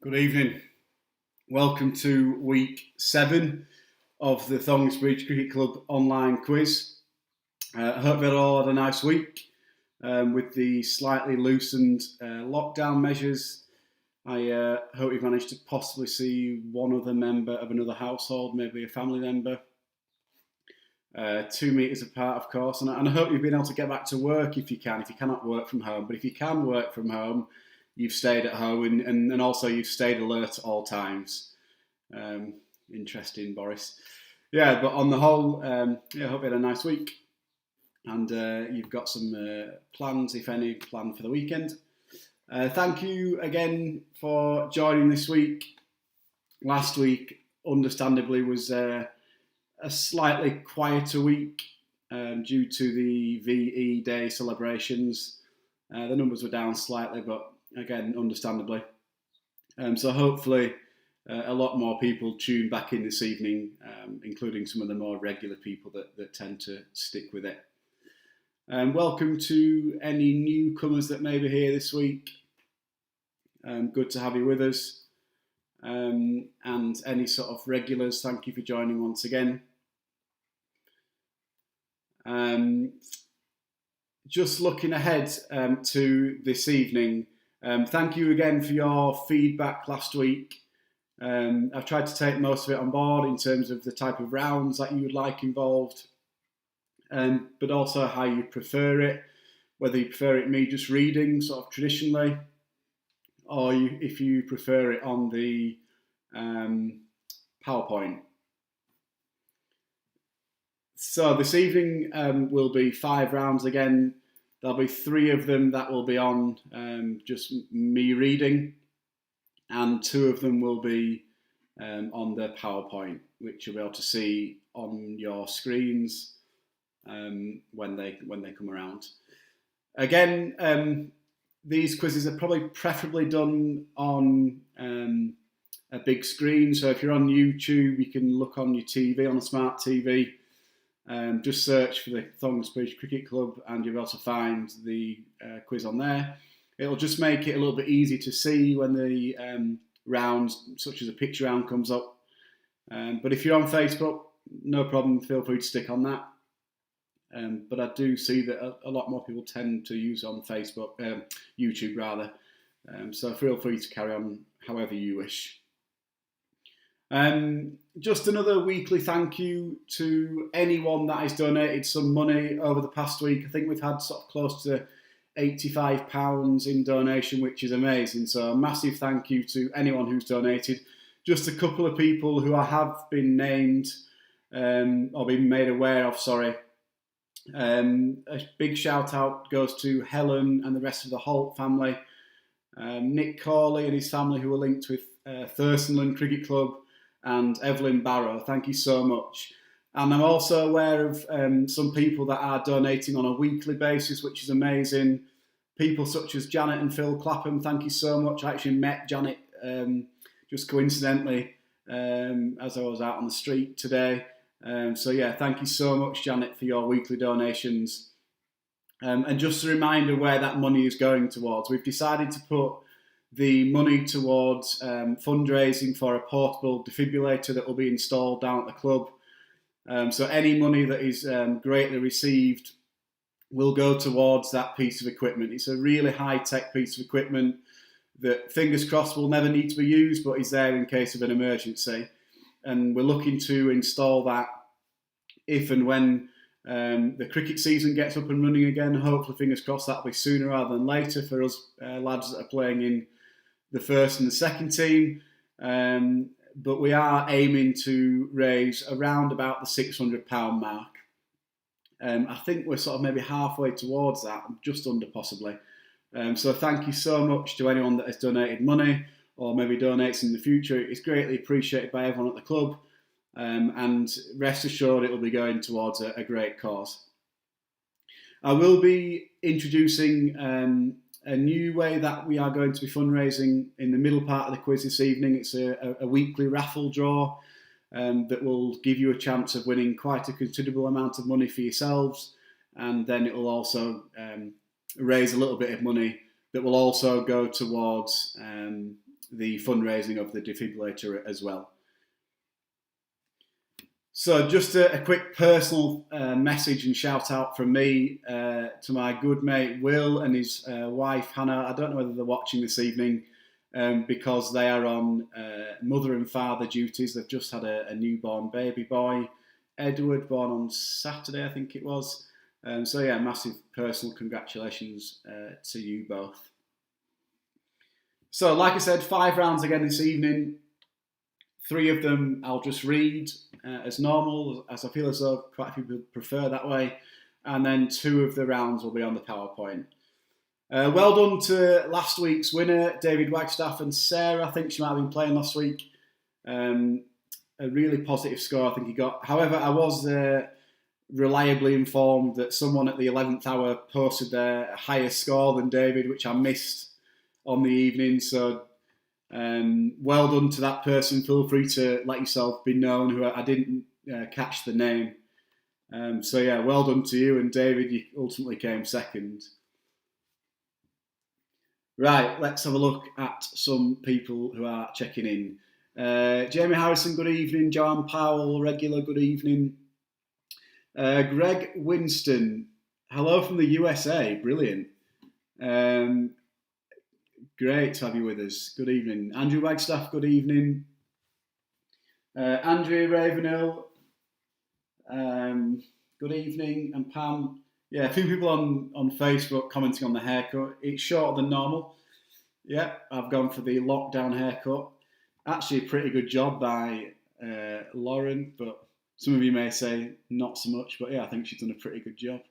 Good evening. Welcome to week 7 of the Thongsbridge Cricket Club online quiz. I hope you all had a nice week with the slightly loosened lockdown measures. I hope you've managed to possibly see one other member of another household, maybe a family member. 2 metres apart, of course, and I hope you've been able to get back to work if you can. If you cannot work from home, but if you can work from home, you've stayed at home and also you've stayed alert at all times. Interesting, Boris. Yeah, but on the whole, I hope you had a nice week and you've got some plans, if any, planned for the weekend. Thank you again for joining this week. Last week, understandably, was a slightly quieter week due to the VE Day celebrations. The numbers were down slightly, but again, understandably. So hopefully a lot more people tune back in this evening, including some of the more regular people that tend to stick with it. Welcome to any newcomers that may be here this week. Good to have you with us. And any sort of regulars, thank you for joining once again. Just looking ahead to this evening, thank you again for your feedback last week. I've tried to take most of it on board in terms of the type of rounds that you would like involved, but also how you prefer it, whether you prefer it me just reading sort of traditionally, or if you prefer it on the PowerPoint. So this evening will be 5 rounds again. There'll be 3 of them that will be on just me reading, and 2 of them will be on the PowerPoint, which you'll be able to see on your screens when they come around. Again, these quizzes are probably preferably done on a big screen. So if you're on YouTube, you can look on your TV, on a smart TV. Just search for the Thongsbridge Cricket Club and you'll be able to find the quiz on there. It'll just make it a little bit easier to see when the rounds, such as a picture round, comes up. But if you're on Facebook, no problem, feel free to stick on that. But I do see that a lot more people tend to use on Facebook, YouTube rather. So feel free to carry on however you wish. Just another weekly thank you to anyone that has donated some money over the past week. I think we've had sort of close to £85 in donation, which is amazing. So a massive thank you to anyone who's donated. Just a couple of people who I have been named or been made aware of, sorry. A big shout out goes to Helen and the rest of the Holt family. Nick Corley and his family who are linked with Thurstonland Cricket Club, and Evelyn Barrow, thank you so much. And I'm also aware of some people that are donating on a weekly basis, which is amazing. People such as Janet and Phil Clapham, thank you so much. I actually met Janet just coincidentally as I was out on the street today. So yeah, thank you so much, Janet, for your weekly donations. And just a reminder where that money is going towards. We've decided to put the money towards fundraising for a portable defibrillator that will be installed down at the club. So any money that is greatly received will go towards that piece of equipment. It's a really high-tech piece of equipment that, fingers crossed, will never need to be used, but is there in case of an emergency. And we're looking to install that if and when the cricket season gets up and running again. Hopefully, fingers crossed, that'll be sooner rather than later for us lads that are playing in the first and the second team. But we are aiming to raise around about the £600 mark. I think we're sort of maybe halfway towards that, just under possibly. So thank you so much to anyone that has donated money or maybe donates in the future. It's greatly appreciated by everyone at the club. And rest assured it will be going towards a great cause. I will be introducing a new way that we are going to be fundraising in the middle part of the quiz this evening. It's a weekly raffle draw that will give you a chance of winning quite a considerable amount of money for yourselves, and then it will also raise a little bit of money that will also go towards the fundraising of the defibrillator as well. So just a quick personal message and shout out from me to my good mate Will and his wife Hannah. I don't know whether they're watching this evening because they are on mother and father duties. They've just had a newborn baby boy, Edward, born on Saturday, I think it was. So yeah, massive personal congratulations to you both. So like I said, 5 rounds again this evening. 3 of them I'll just read as normal, as I feel as though quite a few people prefer that way. And then 2 of the rounds will be on the PowerPoint. Well done to last week's winner, David Wagstaff and Sarah. I think she might have been playing last week. A really positive score I think he got. However, I was reliably informed that someone at the 11th hour posted their higher score than David, which I missed on the evening. So well done to that person. Feel free to let yourself be known, who I didn't catch the name. So yeah, well done to you. And David, you ultimately came second. Right, let's have a look at some people who are checking in. Jamie Harrison, good evening. Joanne Powell, regular, good evening. Greg Winston, hello from the USA, brilliant. Great to have you with us. Good evening. Andrew Wagstaff, good evening. Andrea Ravenhill, good evening. And Pam, yeah, a few people on Facebook commenting on the haircut. It's shorter than normal. Yeah, I've gone for the lockdown haircut. Actually, a pretty good job by Lauren, but some of you may say not so much. But yeah, I think she's done a pretty good job.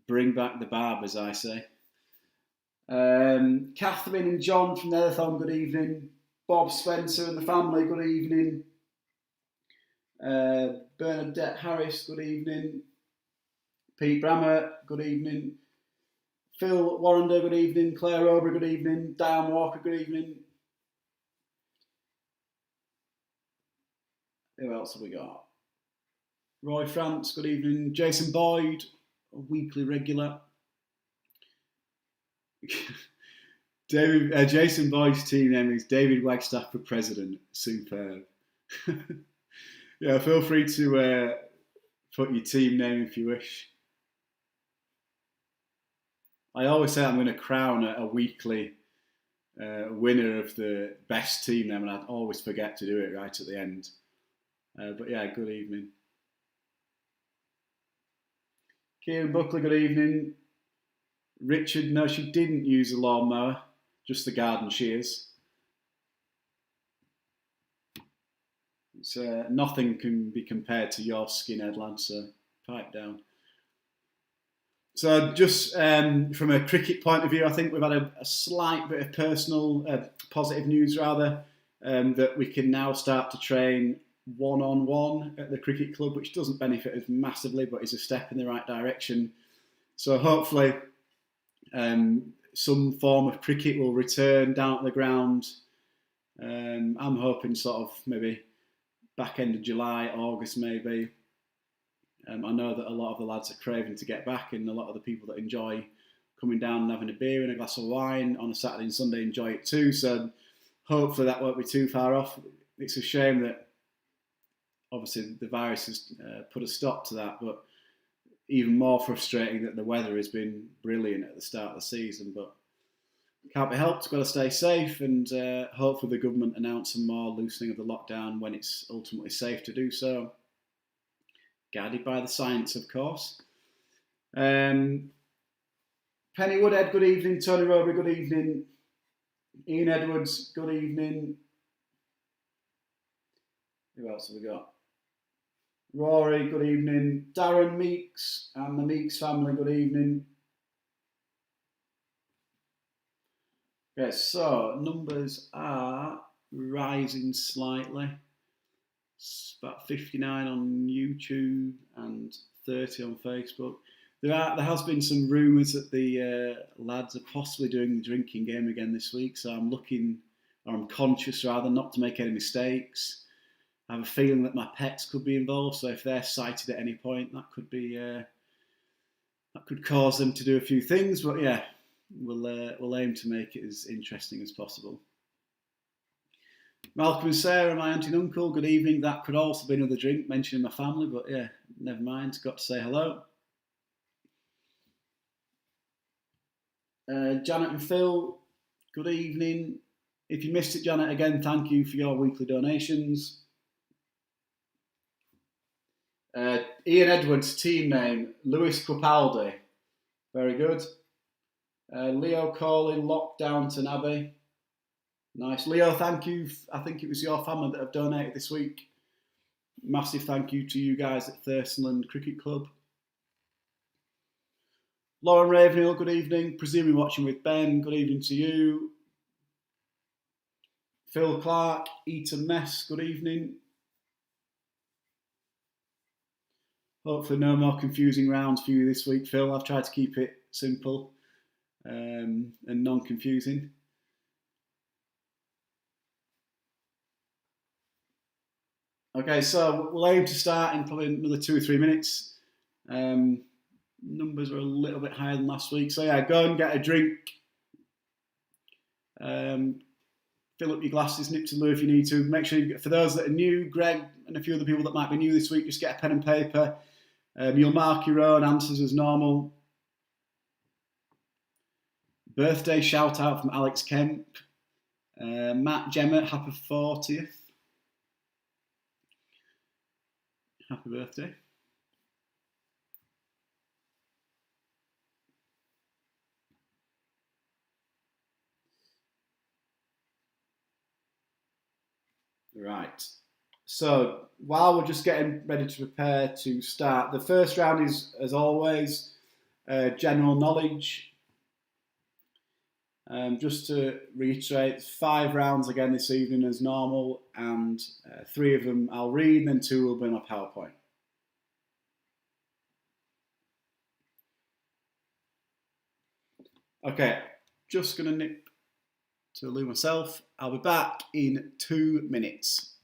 Bring back the barb, as I say. Catherine and John from Netherthorne, good evening. Bob Spencer and the family, good evening. Bernadette Harris, good evening. Pete Brammer, good evening. Phil Warrender, good evening. Claire Ober, good evening. Diane Walker, good evening. Who else have we got? Roy France, good evening. Jason Boyd, a weekly regular. Jason Boyd's team name is David Wagstaff for President. Superb. Yeah, feel free to put your team name if you wish. I always say I'm going to crown a weekly winner of the best team name, and I always forget to do it right at the end. But yeah, good evening. Kieran Buckley, good evening. Richard, no, she didn't use a lawnmower, just the garden shears. It's, nothing can be compared to your skinhead, lad, so pipe down. So just from a cricket point of view, I think we've had a slight bit of personal, positive news rather, that we can now start to train one-on-one at the cricket club, which doesn't benefit us massively, but is a step in the right direction. So hopefully some form of cricket will return down at the ground. I'm hoping sort of maybe back end of July, August maybe. I know that a lot of the lads are craving to get back, and a lot of the people that enjoy coming down and having a beer and a glass of wine on a Saturday and Sunday enjoy it too. So hopefully that won't be too far off. It's a shame that obviously the virus has put a stop to that, but even more frustrating that the weather has been brilliant at the start of the season. But can't be helped, got to stay safe, and hopefully the government announce some more loosening of the lockdown when it's ultimately safe to do so. Guided by the science, of course. Penny Woodhead, good evening. Tony Roby, good evening. Ian Edwards, good evening. Who else have we got? Rory, good evening. Darren Meeks and the Meeks family, good evening. Yes, so numbers are rising slightly. It's about 59 on YouTube and 30 on Facebook. There has been some rumours that the lads are possibly doing the drinking game again this week, so I'm conscious rather not to make any mistakes. I have a feeling that my pets could be involved, so if they're sighted at any point, that could cause them to do a few things. But yeah, we'll aim to make it as interesting as possible. Malcolm and Sarah, my auntie and uncle, good evening. That could also be another drink mentioning my family, but yeah, never mind. Got to say hello. Janet and Phil, good evening. If you missed it, Janet, again, thank you for your weekly donations. Ian Edwards, team name, Lewis Capaldi. Very good. Leo calling, Lockdownton Abbey. Nice. Leo, thank you. I think it was your family that have donated this week. Massive thank you to you guys at Thurstonland Cricket Club. Lauren Ravenhill, good evening. Presuming watching with Ben, good evening to you. Phil Clark, Eton Mess, good evening. Hopefully no more confusing rounds for you this week, Phil. I've tried to keep it simple and non-confusing. Okay, so we'll aim to start in probably another 2 or 3 minutes. Numbers are a little bit higher than last week. So yeah, go and get a drink. Fill up your glasses, nip to the loo if you need to. Make sure, for those that are new, Greg and a few other people that might be new this week, just get a pen and paper. You'll mark your own answers as normal. Birthday shout out from Alex Kemp. Matt Gemma, happy 40th. Happy birthday. Right. So while we're just getting ready to prepare to start, the first round is, as always, general knowledge. Just to reiterate, 5 rounds again this evening as normal, and 3 of them I'll read, and then 2 will be on a PowerPoint. Okay, just going to nip to the loo myself. I'll be back in 2 minutes.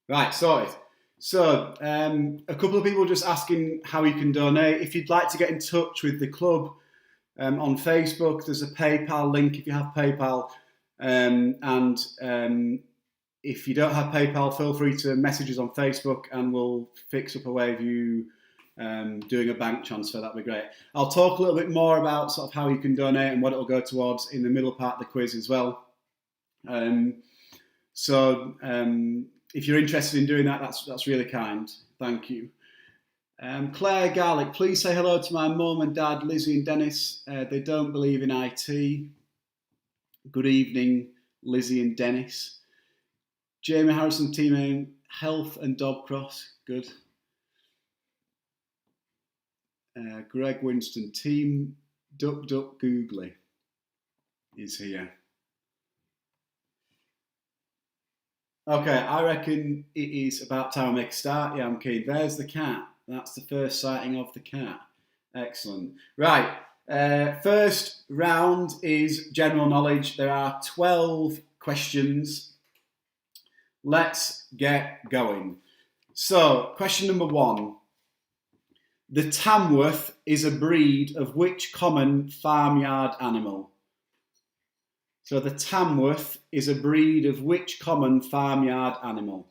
Right, sorted. So, a couple of people just asking how you can donate. If you'd like to get in touch with the club on Facebook, there's a PayPal link if you have PayPal. If you don't have PayPal, feel free to message us on Facebook and we'll fix up a way of you doing a bank transfer. That'd be great. I'll talk a little bit more about sort of how you can donate and what it'll go towards in the middle part of the quiz as well. If you're interested in doing that, that's really kind. Thank you. Claire Garlick, please say hello to my mum and dad, Lizzie and Dennis. They don't believe in IT. Good evening, Lizzie and Dennis. Jamie Harrison, team name, Health and Dog Cross. Good. Greg Winston, team Duck Duck Googly is here. Okay, I reckon it is about time I make a start. Yeah, I'm keen. There's the cat. That's the first sighting of the cat. Excellent. Right, first round is general knowledge. There are 12 questions. Let's get going. So, question number 1. The Tamworth is a breed of which common farmyard animal? So the Tamworth is a breed of which common farmyard animal?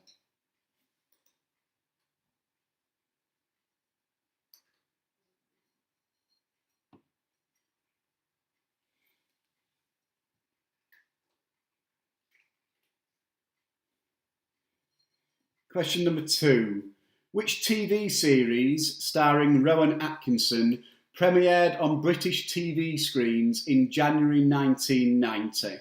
Question number 2. Which TV series starring Rowan Atkinson premiered on British TV screens in January 1990?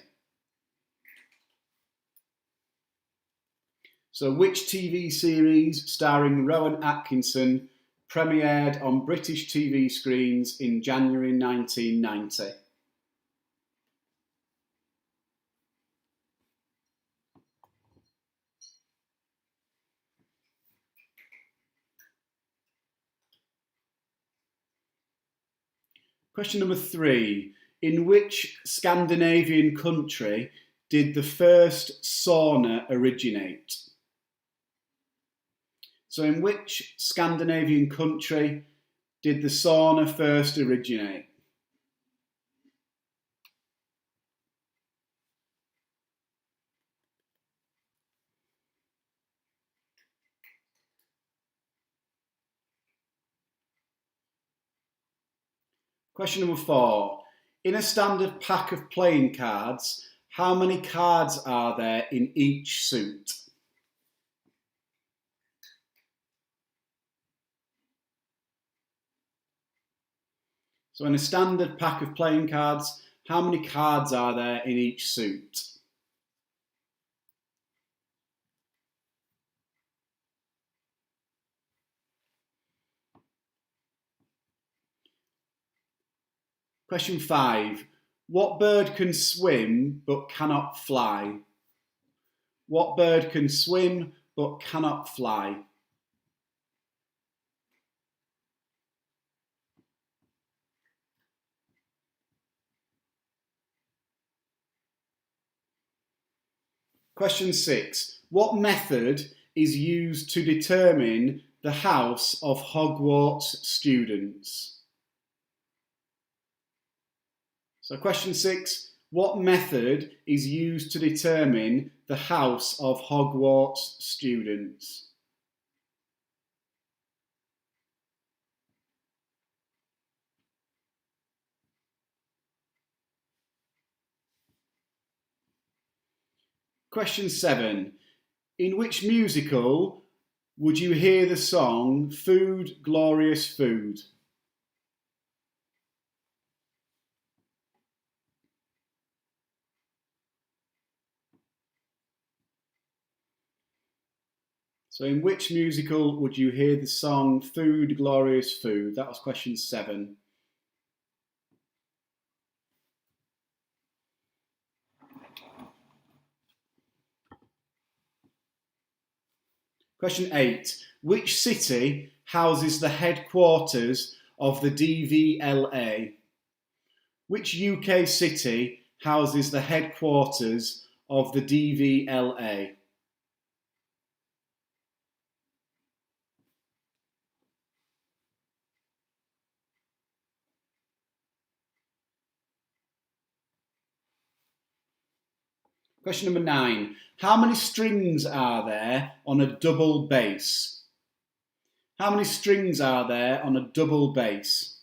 So which TV series starring Rowan Atkinson premiered on British TV screens in January 1990? Question number 3. In which Scandinavian country did the first sauna originate? So in which Scandinavian country did the sauna first originate? Question number 4. In a standard pack of playing cards, how many cards are there in each suit? So in a standard pack of playing cards, how many cards are there in each suit? Question 5. What bird can swim but cannot fly? What bird can swim but cannot fly? Question 6. What method is used to determine the house of Hogwarts students? So question 6. What method is used to determine the house of Hogwarts students? Question 7. In which musical would you hear the song Food, Glorious Food? So in which musical would you hear the song Food, Glorious Food? That was question 7. Question 8. Which city houses the headquarters of the DVLA? Which UK city houses the headquarters of the DVLA? Question number 9. How many strings are there on a double bass? How many strings are there on a double bass?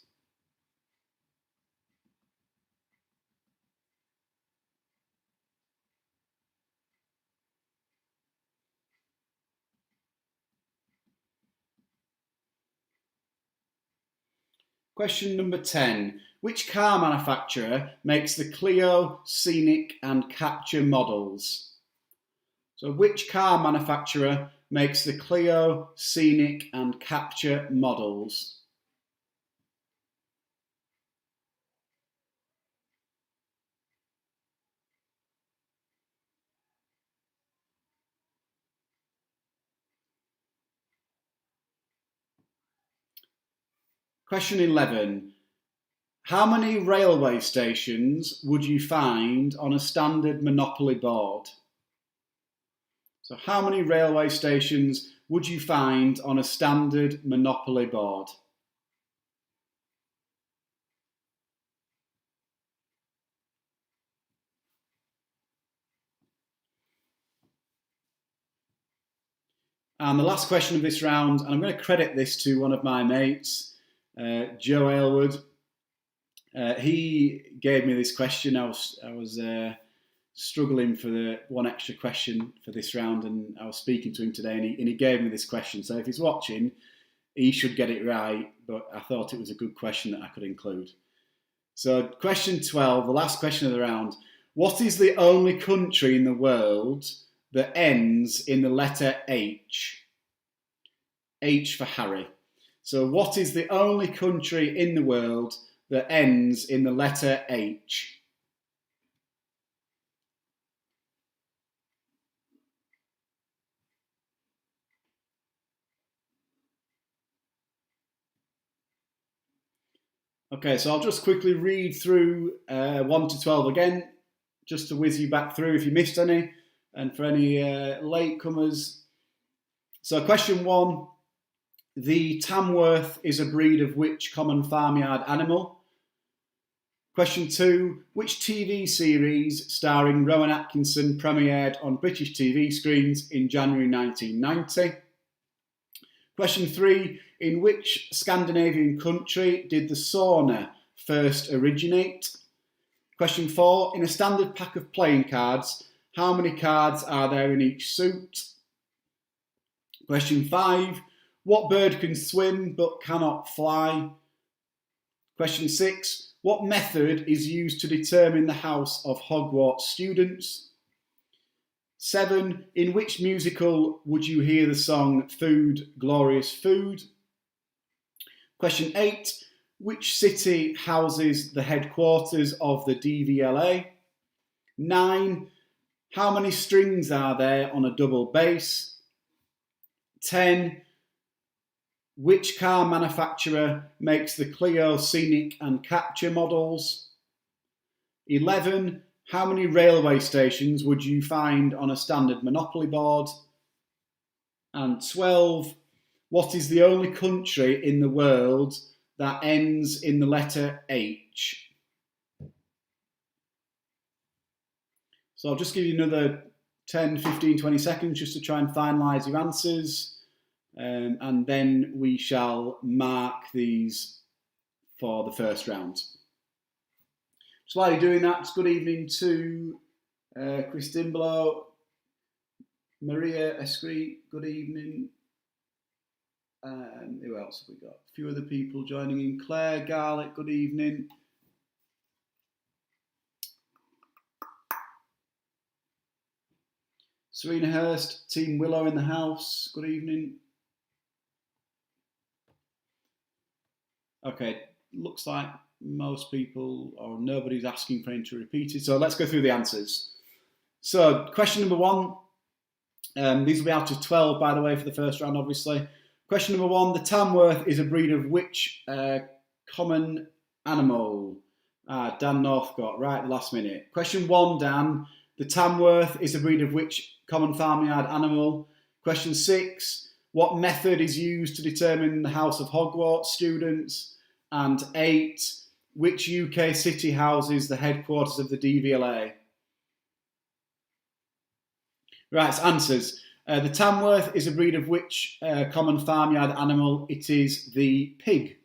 Question number 10. Which car manufacturer makes the Clio, Scenic and Capture models? So which car manufacturer makes the Clio, Scenic and Capture models? Question 11. How many railway stations would you find on a standard Monopoly board? So how many railway stations would you find on a standard Monopoly board? And the last question of this round, and I'm going to credit this to one of my mates, Joe Aylward. He gave me this question. I was struggling for the one extra question for this round, and I was speaking to him today, and he gave me this question. So if he's watching, he should get it right, but I thought it was a good question that I could include. So question 12, the last question of the round. What is the only country in the world that ends in the letter H? H for Harry. So what is the only country in the world that ends in the letter H? Okay, so I'll just quickly read through 1 to 12 again, just to whiz you back through if you missed any, and for any latecomers. So question 1, the Tamworth is a breed of which common farmyard animal? Question 2, which TV series starring Rowan Atkinson premiered on British TV screens in January 1990? Question 3, in which Scandinavian country did the sauna first originate? Question 4, in a standard pack of playing cards, how many cards are there in each suit? Question 5, what bird can swim but cannot fly? Question 6, what method is used to determine the House of Hogwarts students? 7, in which musical would you hear the song Food, Glorious Food? Question 8, which city houses the headquarters of the DVLA? 9, how many strings are there on a double bass? 10, which car manufacturer makes the Clio Scenic and Capture models? 11, how many railway stations would you find on a standard Monopoly board? And 12, what is the only country in the world that ends in the letter H? So I'll just give you another 10, 15, 20 seconds just to try and finalise your answers. And then we shall mark these for the first round. So while you're doing that, good evening to Chris Dimblow, Maria Escree, good evening. Who else have we got? A few other people joining in. Claire Garlick, good evening. Serena Hurst, Team Willow in the house, good evening. Okay, looks like most people or nobody's asking for him to repeat it. So let's go through the answers. So question number 1, these will be out of 12, by the way, for the first round, obviously. Question number 1, the Tamworth is a breed of which common animal? Dan Northcott, right at the last minute. Question 1, Dan, the Tamworth is a breed of which common farmyard animal? Question 6, what method is used to determine the House of Hogwarts students? And 8, which UK city houses the headquarters of the DVLA? Right, so answers. The Tamworth is a breed of which common farmyard animal? It is the pig.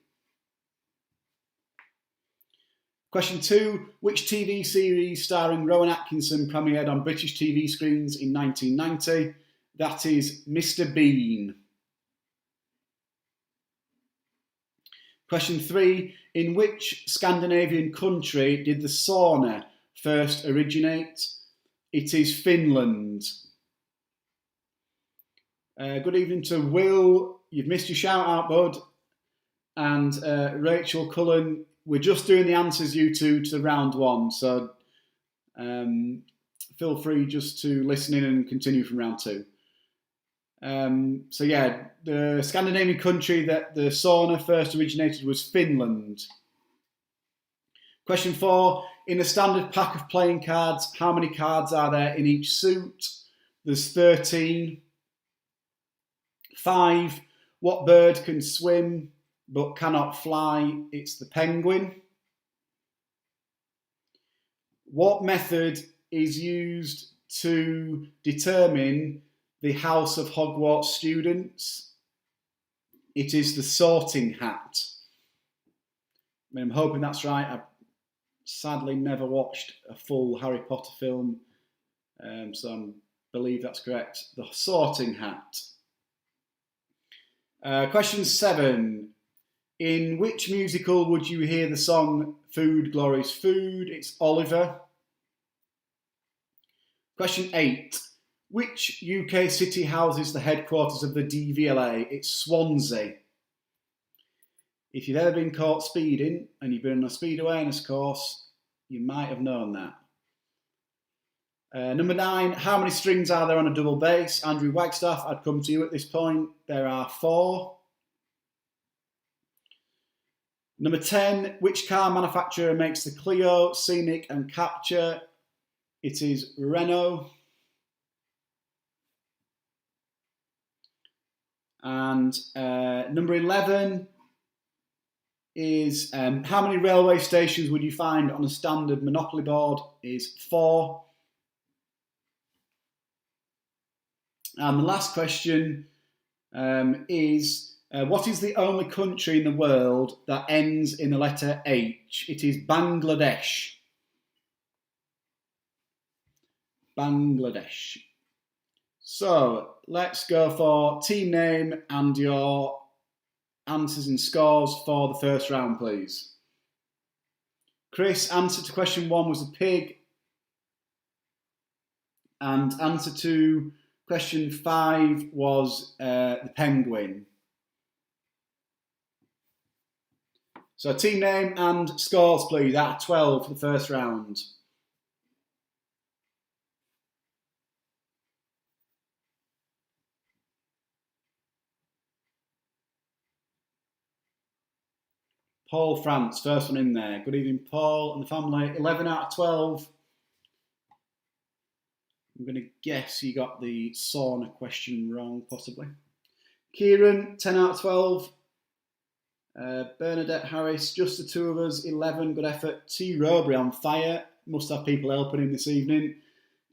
Question 2, which TV series starring Rowan Atkinson premiered on British TV screens in 1990? That is Mr. Bean. Question 3, in which Scandinavian country did the sauna first originate? It is Finland. Good evening to Will. You've missed your shout out, bud. And Rachel Cullen. We're just doing the answers, you two, to round 1. So feel free just to listen in and continue from round 2. So yeah, the Scandinavian country that the sauna first originated was Finland. Question 4, in a standard pack of playing cards, how many cards are there in each suit? There's 13. 5, what bird can swim but cannot fly? It's the penguin. What method is used to determine the House of Hogwarts students? It is the sorting hat. I'm hoping that's right. I've sadly never watched a full Harry Potter film So I believe that's correct. The Sorting Hat. Question 7. In which musical would you hear the song Food Glories Food? It's Oliver. Question 8. Which UK city houses the headquarters of the DVLA? It's Swansea. If you've ever been caught speeding and you've been on a speed awareness course, you might have known that. Number 9, how many strings are there on a double bass? Andrew Wagstaff, I'd come to you at this point. There are 4. Number 10, which car manufacturer makes the Clio, Scenic and Capture? It is Renault. And number 11 is how many railway stations would you find on a standard Monopoly board? Is 4. And the last question is what is the only country in the world that ends in the letter H? It is Bangladesh. Bangladesh. So let's go for team name and your answers and scores for the first round, please. Chris, answer to question 1 was a pig. And answer to question 5 was the penguin. So team name and scores, please, out of 12 for the first round. Paul France, first one in there. Good evening, Paul and the family. 11 out of 12. I'm going to guess you got the sauna question wrong, possibly. Kieran, 10 out of 12. Bernadette Harris, just the two of us, 11, good effort. T. Robry on fire, must have people helping him this evening.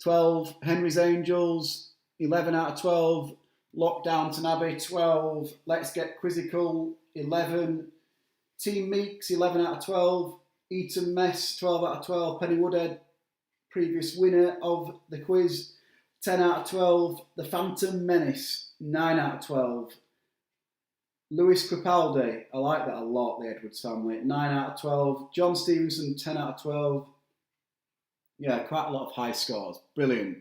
12, Henry's Angels, 11 out of 12. Lockdown Tanabe, 12. Let's Get Quizzical, 11. Team Meeks, 11 out of 12. Eton Mess, 12 out of 12. Penny Woodhead, previous winner of the quiz, 10 out of 12. The Phantom Menace, 9 out of 12. Lewis Cripaldi, I like that a lot, the Edwards family, 9 out of 12. John Stevenson, 10 out of 12. Yeah, quite a lot of high scores. Brilliant.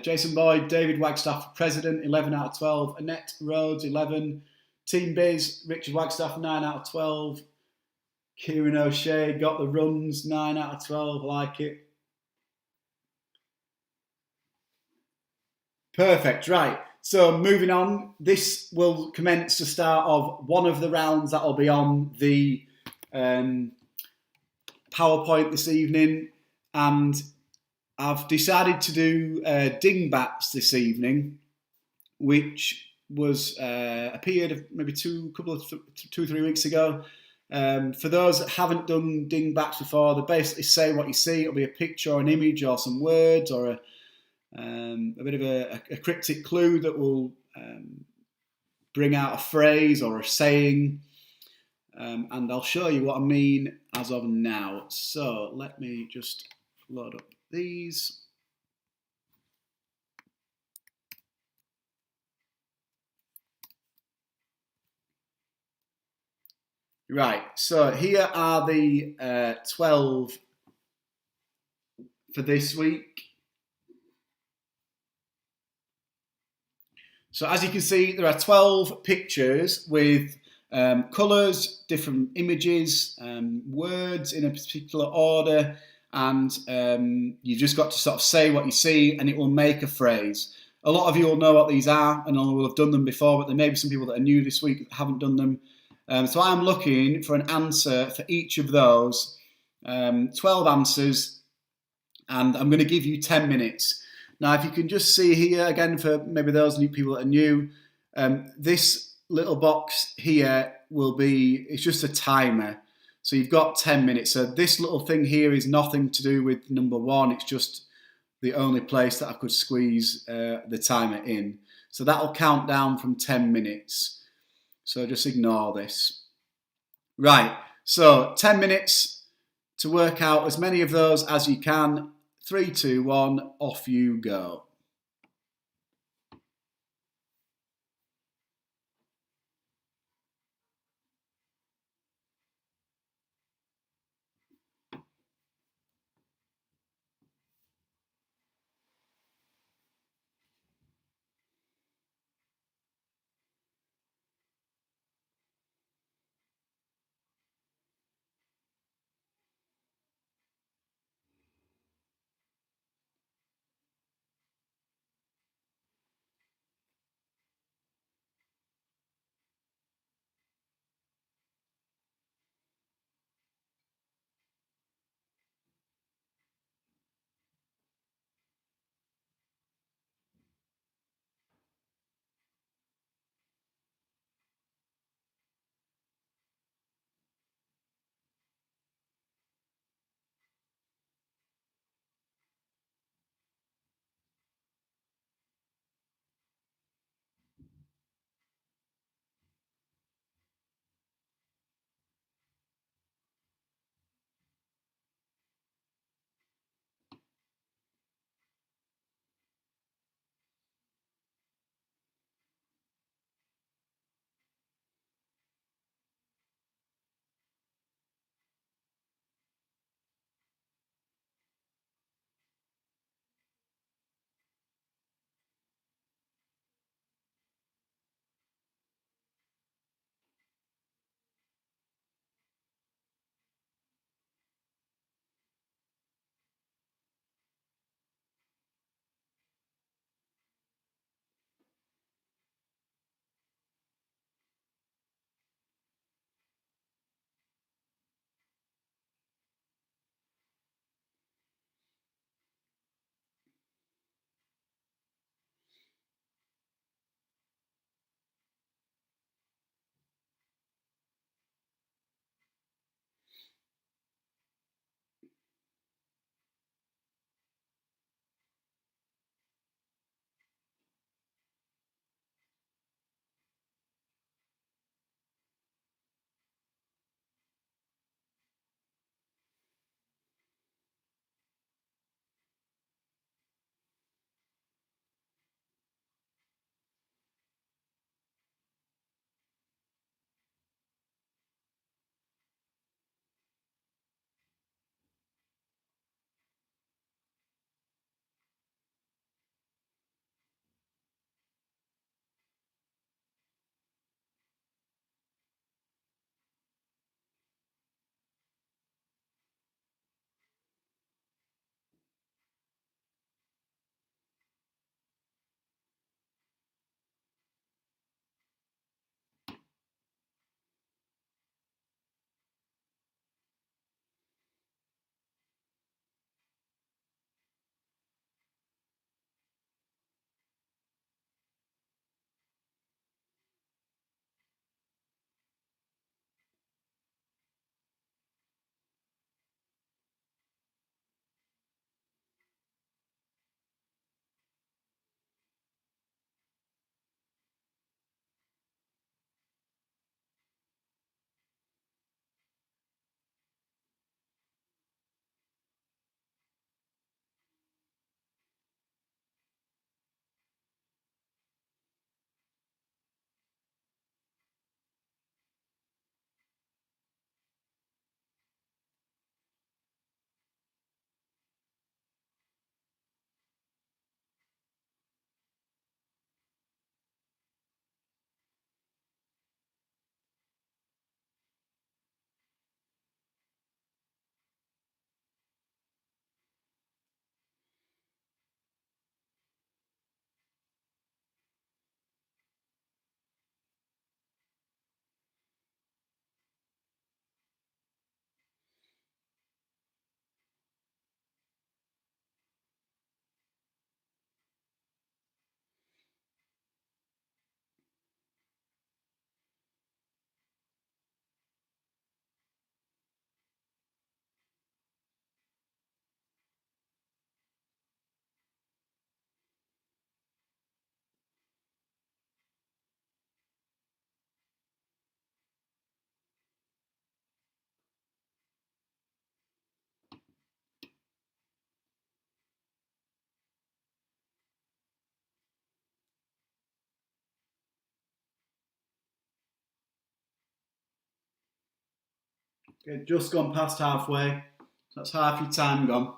Jason Boyd, David Wagstaff, President, 11 out of 12. Annette Rhodes, 11. Team Biz, Richard Wagstaff, 9 out of 12. Kieran O'Shea got the runs, 9 out of 12. I like it. Perfect, right. So moving on, this will commence the start of one of the rounds that will be on the PowerPoint this evening. And I've decided to do dingbats this evening, which was appeared maybe 2 or 3 weeks ago. For those that haven't done dingbats before, they basically say what you see. It'll be a picture or an image or some words or a bit of a cryptic clue that will bring out a phrase or a saying. And I'll show you what I mean as of now. So let me just load up these. Right, so here are the 12 for this week. So as you can see, there are 12 pictures with colours, different images, words in a particular order, and you just got to sort of say what you see and it will make a phrase. A lot of you will know what these are and will have done them before, but there may be some people that are new this week that haven't done them. So I'm looking for an answer for each of those, 12 answers, and I'm going to give you 10 minutes. Now, if you can just see here, again, for maybe those new people that are new, this little box here it's just a timer. So you've got 10 minutes. So this little thing here is nothing to do with number 1. It's just the only place that I could squeeze the timer in. So that'll count down from 10 minutes. So just ignore this. Right, so 10 minutes to work out as many of those as you can. 3, 2, 1, off you go. Okay, just gone past halfway. That's half your time gone.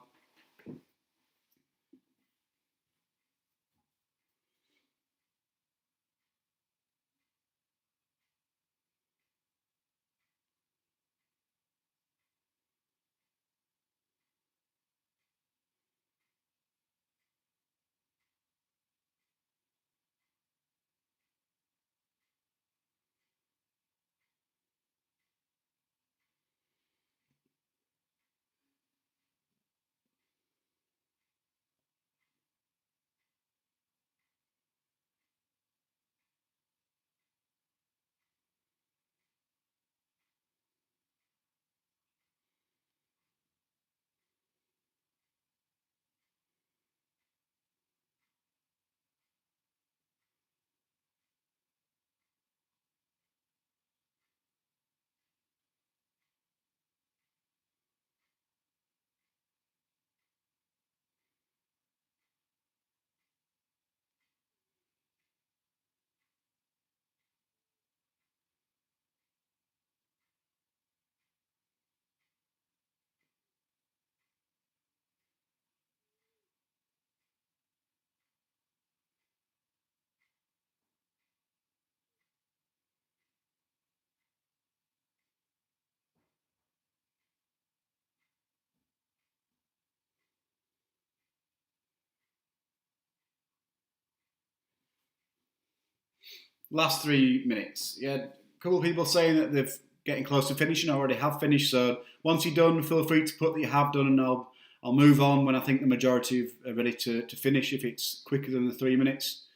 Last 3 minutes. Yeah, a couple of people saying that they're getting close to finishing, already have finished. So once you're done, feel free to put that you have done, and I'll move on when I think the majority are ready to finish. If it's quicker than the 3 minutes,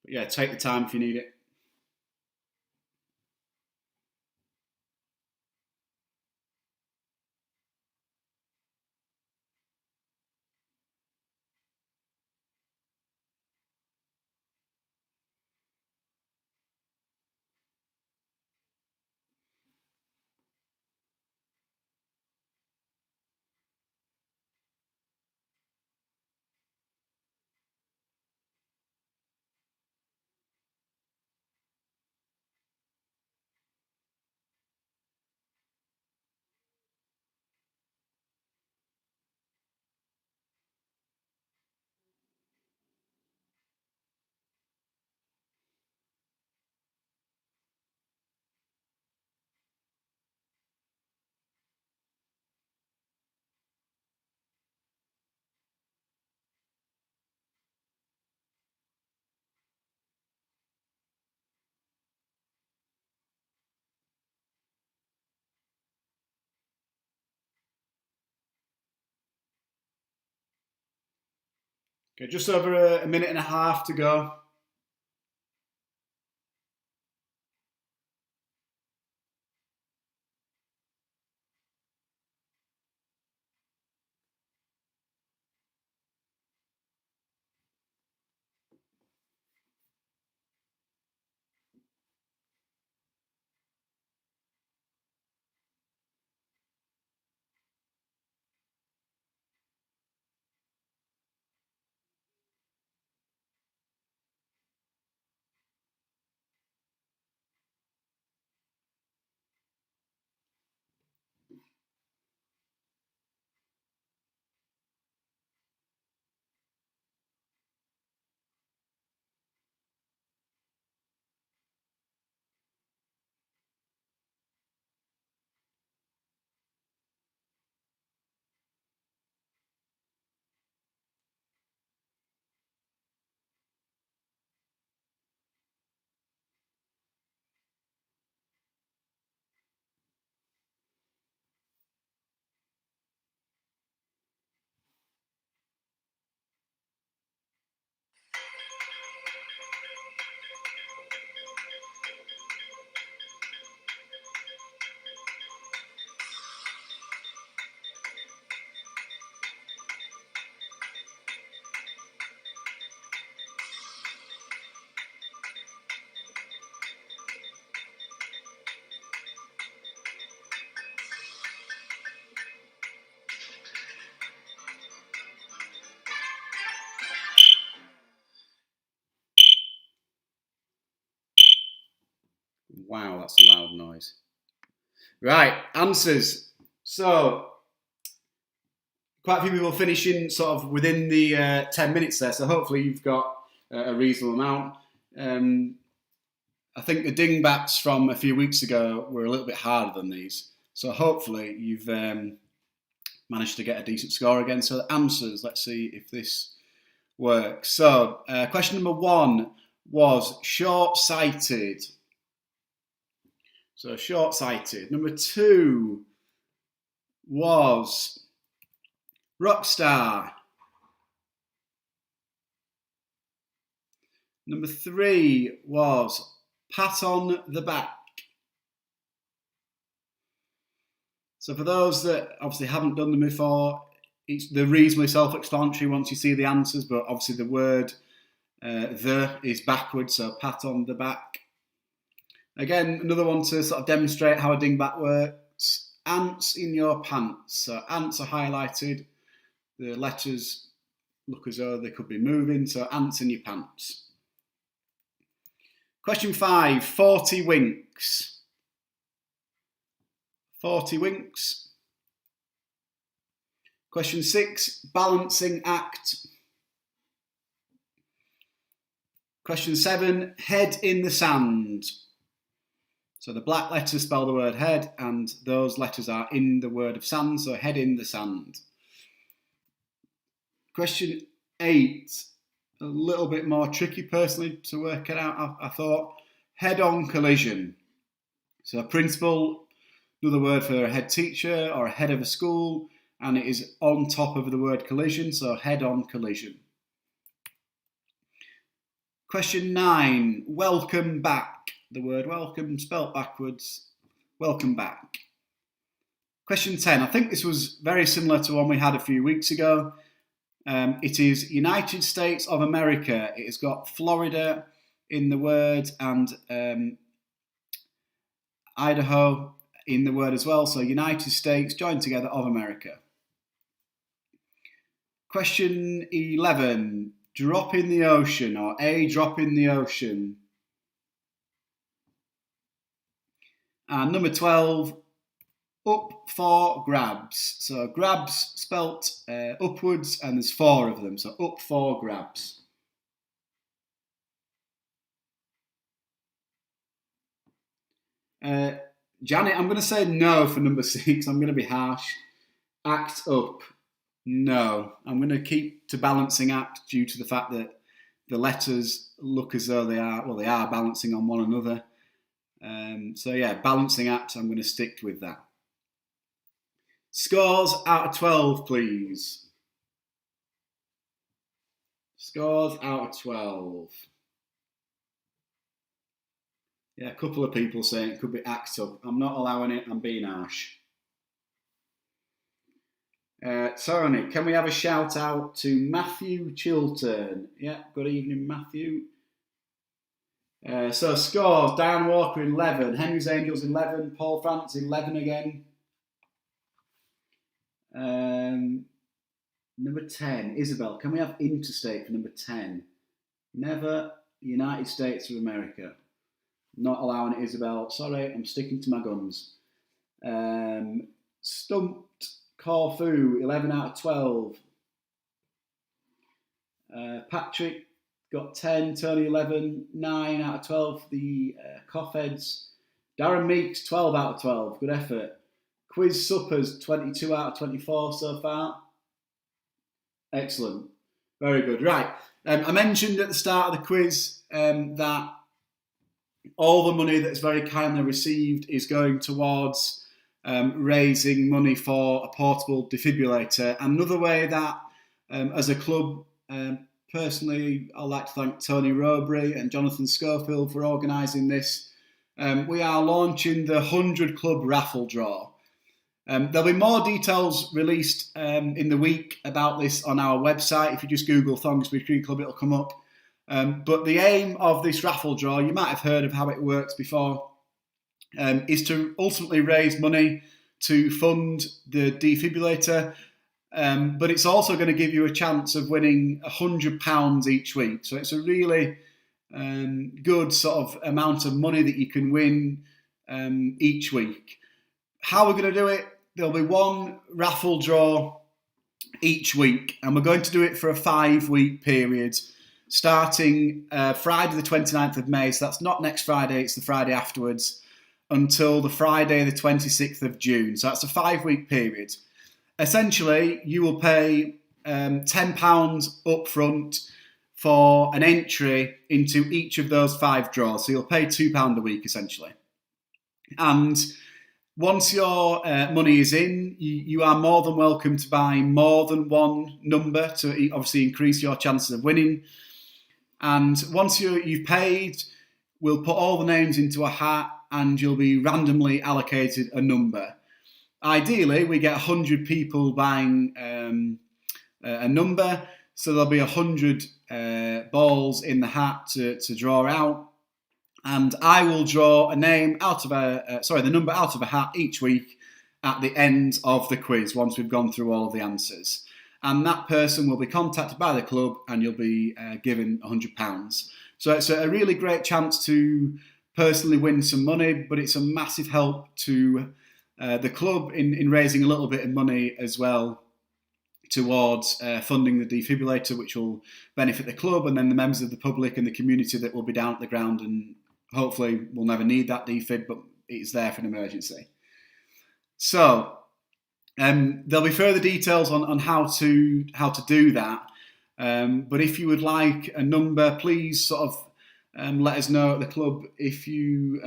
but yeah, take the time if you need it. Okay, just over a minute and a half to go. Wow, that's a loud noise. Right, answers. So, quite a few people finishing sort of within the 10 minutes there, so hopefully you've got a reasonable amount. I think the dingbats from a few weeks ago were a little bit harder than these, so hopefully you've managed to get a decent score again. So the answers, let's see if this works. So question number 1 was short-sighted. So short-sighted. Number 2 was rockstar. Number 3 was pat on the back. So for those that obviously haven't done them before, they're reasonably self-explanatory once you see the answers, but obviously the word the is backwards, so pat on the back. Again, another one to sort of demonstrate how a dingbat works. Ants in your pants. So ants are highlighted. The letters look as though they could be moving, so ants in your pants. Question 5, 40 winks. 40 winks. Question 6, balancing act. Question 7, head in the sand. So the black letters spell the word head, and those letters are in the word of sand, so head in the sand. Question 8, a little bit more tricky personally to work it out, I thought. Head-on collision. So a principal, another word for a head teacher or a head of a school, and it is on top of the word collision, so head-on collision. Question 9, welcome back. The word welcome spelt backwards, welcome back. Question 10, I think this was very similar to one we had a few weeks ago. It is United States of America. It has got Florida in the word and Idaho in the word as well. So United States joined together of America. Question 11, drop in the ocean, or a drop in the ocean. And number 12, up for grabs. So grabs spelt upwards, and there's 4 of them. So up for grabs. Janet, I'm going to say no for number 6. I'm going to be harsh. Act up. No. I'm going to keep to balancing act due to the fact that the letters look as though they are balancing on one another. So yeah, balancing act, I'm going to stick with that. Scores out of 12, please. Scores out of 12. Yeah, a couple of people saying it could be act up. I'm not allowing it, I'm being harsh. Tony, can we have a shout out to Matthew Chiltern? Yeah, good evening, Matthew. So scores, Dan Walker 11, Henry's Angels 11, Paul France 11 again. Number 10, Isabel, can we have interstate for number 10? Never, United States of America. Not allowing it, Isabel. Sorry, I'm sticking to my guns. Stumped Corfu, 11 out of 12. Patrick got 10, Tony 11, 9 out of 12 for the Coffheads. Darren Meeks, 12 out of 12. Good effort. Quiz Suppers, 22 out of 24 so far. Excellent. Very good. Right. I mentioned at the start of the quiz that all the money that's very kindly received is going towards raising money for a portable defibrillator. Another way that, as a club, personally, I'd like to thank Tony Robry and Jonathan Schofield for organising this. We are launching the 100 Club raffle draw. There'll be more details released in the week about this on our website. If you just Google Thongsbridge Creek Club, it'll come up. But the aim of this raffle draw, you might have heard of how it works before, is to ultimately raise money to fund the defibrillator. But it's also going to give you a chance of winning £100 each week. So it's a really good sort of amount of money that you can win each week. how we're going to do it, there'll be one raffle draw each week, and we're going to do it for a 5-week period, starting Friday the 29th of May, so that's not next Friday, it's the Friday afterwards, until the Friday the 26th of June. So that's a 5-week period. Essentially, you will pay £10 up front for an entry into each of those 5 draws. So you'll pay £2 a week, essentially. And once your money is in, you are more than welcome to buy more than one number to obviously increase your chances of winning. And once you've paid, we'll put all the names into a hat and you'll be randomly allocated a number. Ideally, we get 100 people buying a number, so there'll be 100 balls in the hat to draw out. And I will draw a name out of the number out of a hat each week at the end of the quiz, once we've gone through all of the answers. And that person will be contacted by the club and you'll be given £100. So it's a really great chance to personally win some money, but it's a massive help to the club in raising a little bit of money as well towards funding the defibrillator, which will benefit the club and then the members of the public and the community that will be down at the ground, and hopefully we'll never need that defib, but it's there for an emergency. So there'll be further details on how to do that. But if you would like a number, please sort of let us know at the club if you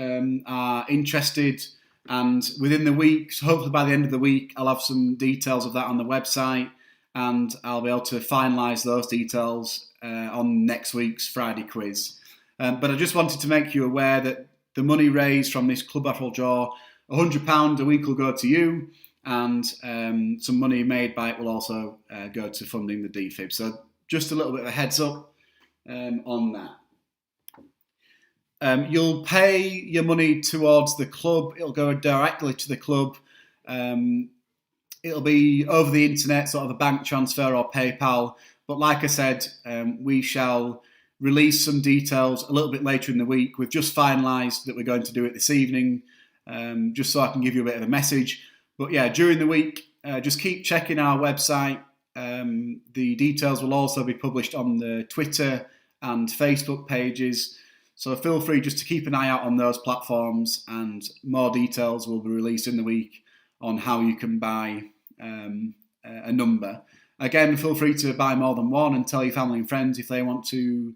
are interested. And within the week, so hopefully by the end of the week, I'll have some details of that on the website, and I'll be able to finalise those details on next week's Friday quiz. But I just wanted to make you aware that the money raised from this club raffle draw, £100 a week will go to you, and some money made by it will also go to funding the defib. So just a little bit of a heads up on that. You'll pay your money towards the club. It'll go directly to the club. It'll be over the internet, sort of a bank transfer or PayPal. But like I said, we shall release some details a little bit later in the week. We've just finalised that we're going to do it this evening, just so I can give you a bit of a message. But yeah, during the week, just keep checking our website. The details will also be published on the Twitter and Facebook pages. So feel free just to keep an eye out on those platforms, and more details will be released in the week on how you can buy a number. Again, feel free to buy more than one and tell your family and friends if they want to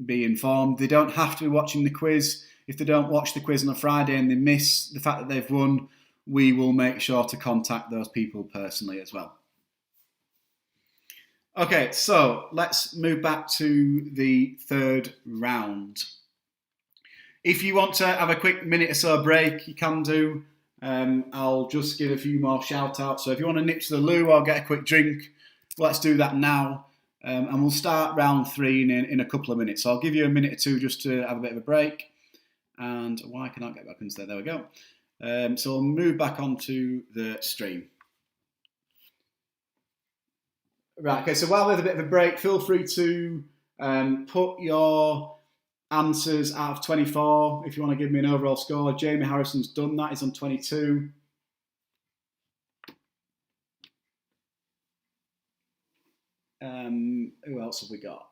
be informed. They don't have to be watching the quiz. If they don't watch the quiz on a Friday and they miss the fact that they've won, we will make sure to contact those people personally as well. Okay, so let's move back to the third round. If you want to have a quick minute or so break, you can do. I'll just give a few more shout outs. So if you want to nip to the loo or get a quick drink, let's do that now. And we'll start round 3 in a couple of minutes. So I'll give you a minute or two just to have a bit of a break. And why can I get back into there? There we go. So we'll move back onto the stream. Right, okay, so while we have a bit of a break, feel free to put your answers out of 24 if you want to give me an overall score. Jamie Harrison's done that, he's on 22. Who else have we got?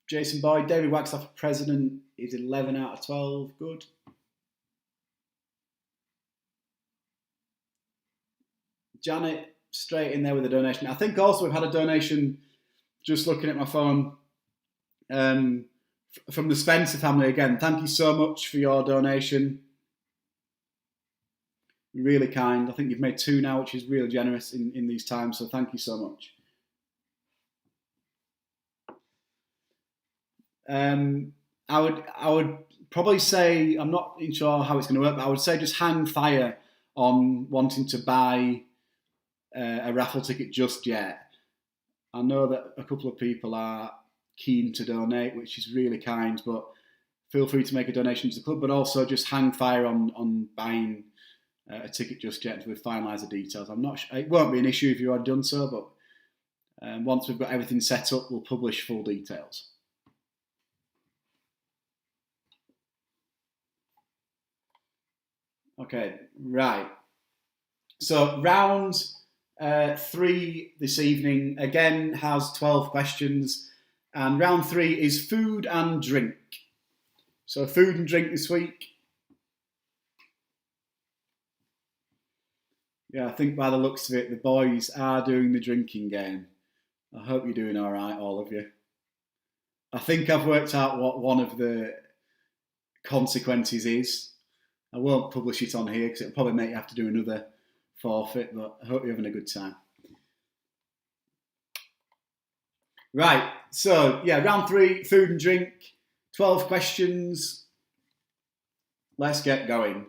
Jason Boyd, David Wagstaff, President, is 11 out of 12, good. Janet, straight in there with a donation. I think also we've had a donation, just looking at my phone, from the Spencer family again. Thank you so much for your donation. Really kind. I think you've made 2 now, which is really generous in these times, so thank you so much. I would probably say, I'm not sure how it's going to work, but I would say just hang fire on wanting to buy a raffle ticket just yet. I know that a couple of people are keen to donate, which is really kind, but feel free to make a donation to the club, but also just hang fire on buying a ticket just yet until we finalise the details. I'm not sure, it won't be an issue if you've already done so, but once we've got everything set up, we'll publish full details. Okay, right. So round 3 this evening again has 12 questions, and round 3 is food and drink. So food and drink this week. Yeah, I think by the looks of it, the boys are doing the drinking game. I hope you're doing all right, all of you. I think I've worked out what one of the consequences is. I won't publish it on here because it'll probably make you have to do another forfeit, but I hope you're having a good time. Right, so yeah, round 3, food and drink, 12 questions. Let's get going.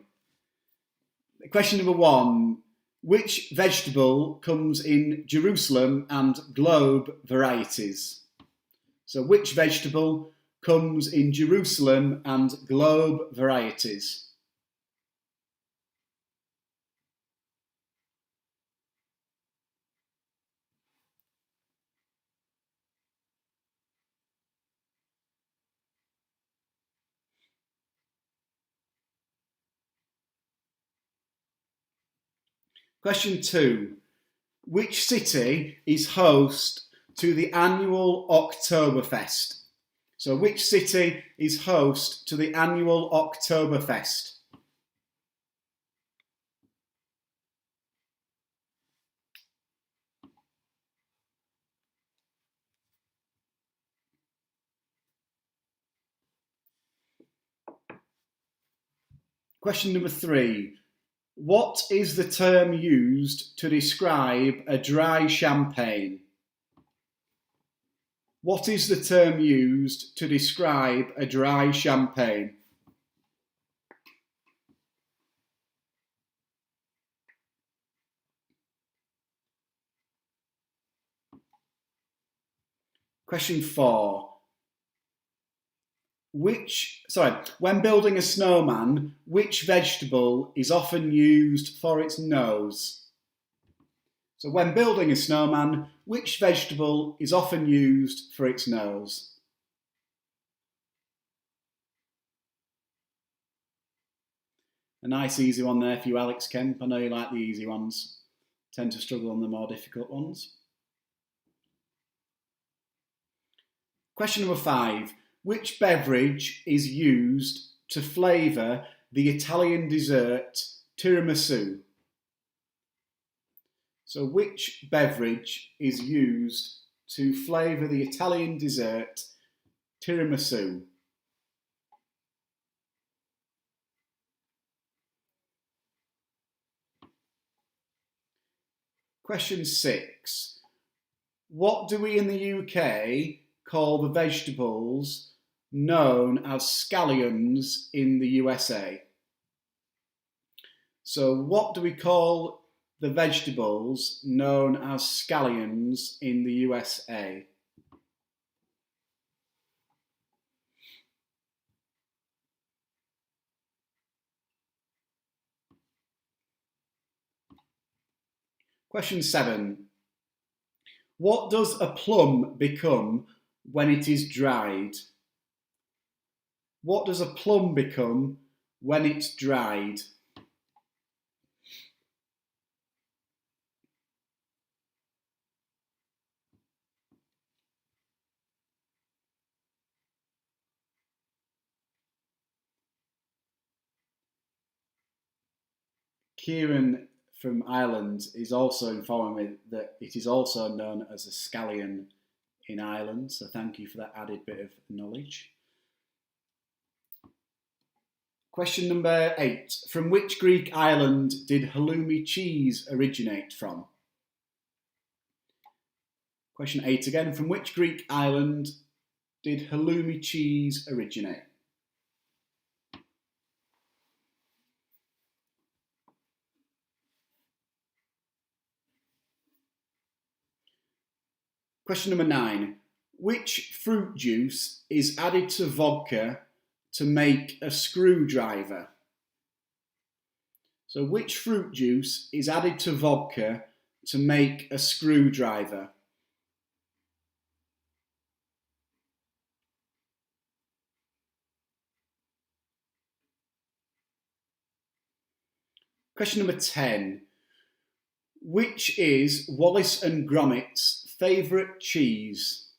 Question number 1. Which vegetable comes in Jerusalem and globe varieties? So which vegetable comes in Jerusalem and globe varieties? Question 2. Which city is host to the annual Oktoberfest? So which city is host to the annual Oktoberfest? Question number 3. What is the term used to describe a dry champagne? What is the term used to describe a dry champagne? Question 4. When building a snowman, which vegetable is often used for its nose? So when building a snowman, which vegetable is often used for its nose? A nice easy one there for you, Alex Kemp. I know you like the easy ones. Tend to struggle on the more difficult ones. Question number 5. Which beverage is used to flavour the Italian dessert tiramisu? So which beverage is used to flavour the Italian dessert tiramisu? Question 6. What do we in the UK call the vegetables known as scallions in the USA? So what do we call the vegetables known as scallions in the USA? Question 7. What does a plum become when it is dried? What does a plum become when it's dried? Kieran from Ireland is also informing me that it is also known as a scallion in Ireland, so thank you for that added bit of knowledge. Question number 8. From which Greek island did halloumi cheese originate from? Question 8 again. From which Greek island did halloumi cheese originate? Question number 9. Which fruit juice is added to vodka to make a screwdriver? So which fruit juice is added to vodka to make a screwdriver? Question number 10. Which is Wallace and Gromit's favourite cheese?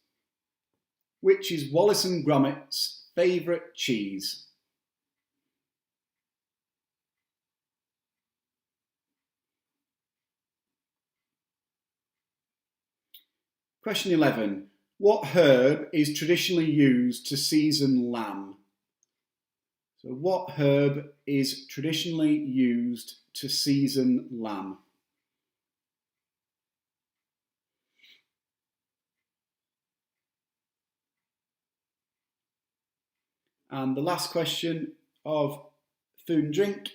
Which is Wallace and Gromit's favourite cheese? Question 11. What herb is traditionally used to season lamb? So what herb is traditionally used to season lamb? And the last question of food and drink.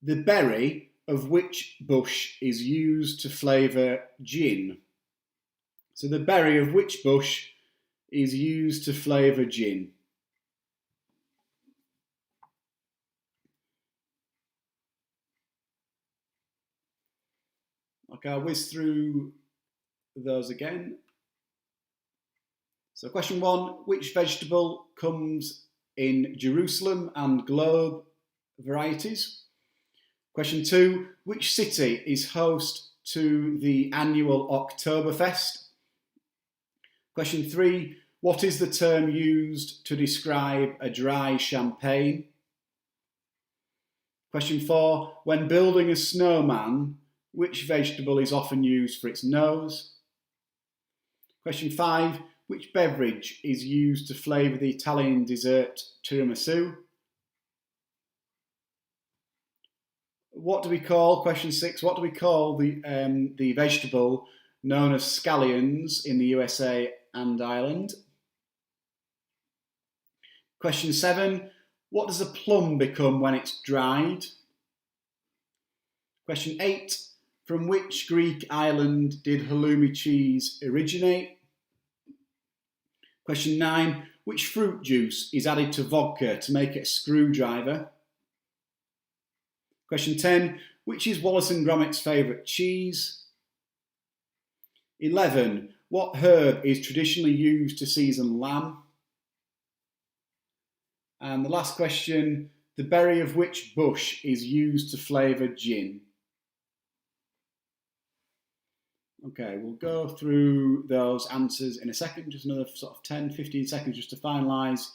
The berry of which bush is used to flavour gin? So the berry of which bush is used to flavour gin? Okay, I'll whiz through those again. So question 1, which vegetable comes in Jerusalem and globe varieties? Question 2, which city is host to the annual Oktoberfest? Question 3, what is the term used to describe a dry champagne? Question 4, when building a snowman, which vegetable is often used for its nose? Question 5, which beverage is used to flavour the Italian dessert tiramisu? What do we call, question 6, what do we call the vegetable known as scallions in the USA and Ireland? Question 7, what does a plum become when it's dried? Question 8, from which Greek island did halloumi cheese originate? Question 9, which fruit juice is added to vodka to make it a screwdriver? Question 10, which is Wallace and Gromit's favourite cheese? 11, what herb is traditionally used to season lamb? And the last question, the berry of which bush is used to flavour gin? Okay, we'll go through those answers in a second, just another sort of 10, 15 seconds just to finalise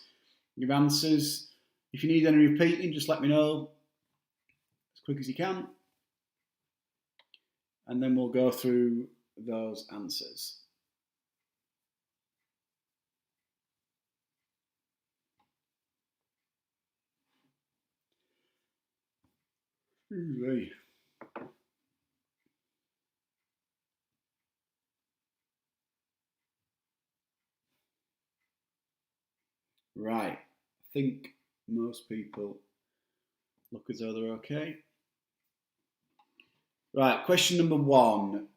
your answers. If you need any repeating, just let me know as quick as you can. And then we'll go through those answers. Ooh, right, I think most people look as though they're okay. Right, question number 1.